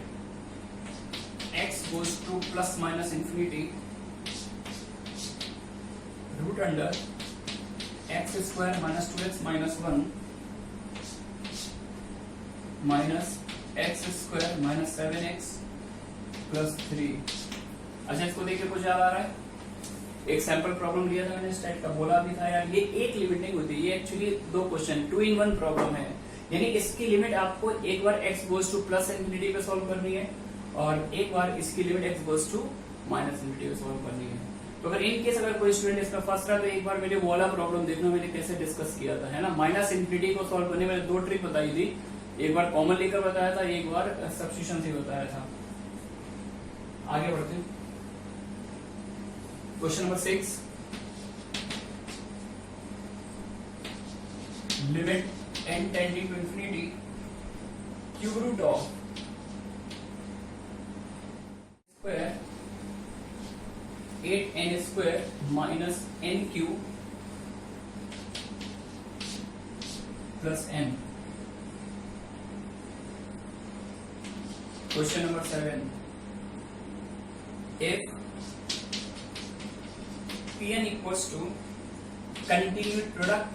x goes to plus minus infinity root under x square minus 2x minus 1 minus x square minus 7x plus 3। अच्छा, इसको देखिए कुछ याद आ रहा है, एक sample problem लिया था मैंने इस टाइप का, बोला भी था यार ये एक लिमिट नहीं होती, ये एक्चुअली 2 क्वेश्चन 2 in 1 प्रॉब्लम है, यानी इसकी लिमिट आपको एक बार x goes to plus infinity पे सॉल्व करनी है और एक बार इसकी limit x goes to minus infinity पे सॉल्व करनी है। तो अगर इन केस अगर कोई स्टूडेंट इसमें फंस रहा है तो एक बार मेरे वो वाला प्रॉब्लम देखना, मैंने कैसे डिस्कस किया था, है ना। माइनस इन्फिनिटी को सॉल्व करने में 2 ट्रिक बताई थी, एक बार कॉमन लेकर बताया था, एक बार सब्स्टिट्यूशन से बताया था। आगे बढ़ते हैं, question number 6, limit n tending to infinity cube root of square 8n square minus n cube plus n। Question number 7, if Pn equals to continued product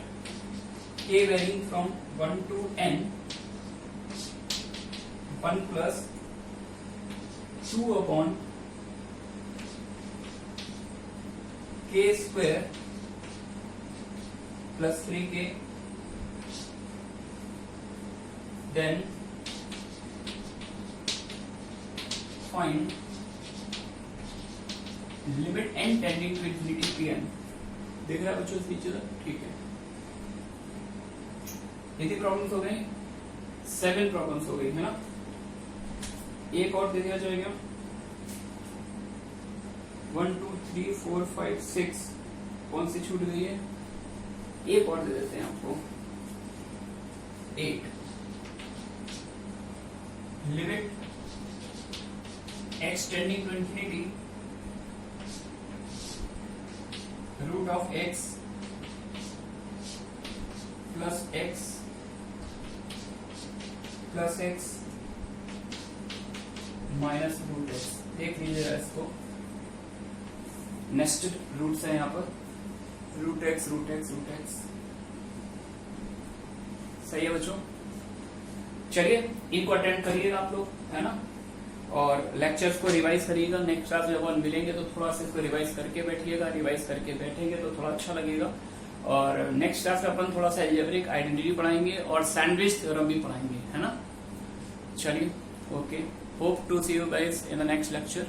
k varying from 1 to n 1 plus 2 upon k square plus 3k, then find limit n tending to infinity pn। देख रहे हैं बच्चों नीचे तक? ठीक है, कितनी problems हो गई? 7 प्रॉब्लम्स हो गई है ना। एक और दे दिया जाएगा, 1 2 3 4 5 6, कौन सी छूट गई है? एक और दे देते हैं आपको, 8। Limit x tending to infinity root of x plus x plus x minus root x। देख लीजिएगा इसको, नेस्टेड रूट्स है यहाँ पर, root x root x root x। सही है बच्चों? चलिए इनको अटेंड करिएगा आप लोग, है ना, और लेक्चर्स को रिवाइज करिएगा। नेक्स्ट क्लास जब अपन मिलेंगे तो थोड़ा सा इसको रिवाइज करके बैठिएगा, रिवाइज करके बैठेंगे तो थोड़ा अच्छा लगेगा। और नेक्स्ट क्लास में अपन थोड़ा सा अलजेब्रिक आइडेंटिटी पढ़ाएंगे और सैंडविच थ्योरम भी पढ़ाएंगे, है ना। चलिए, okay, hope to see you guys in the next lecture.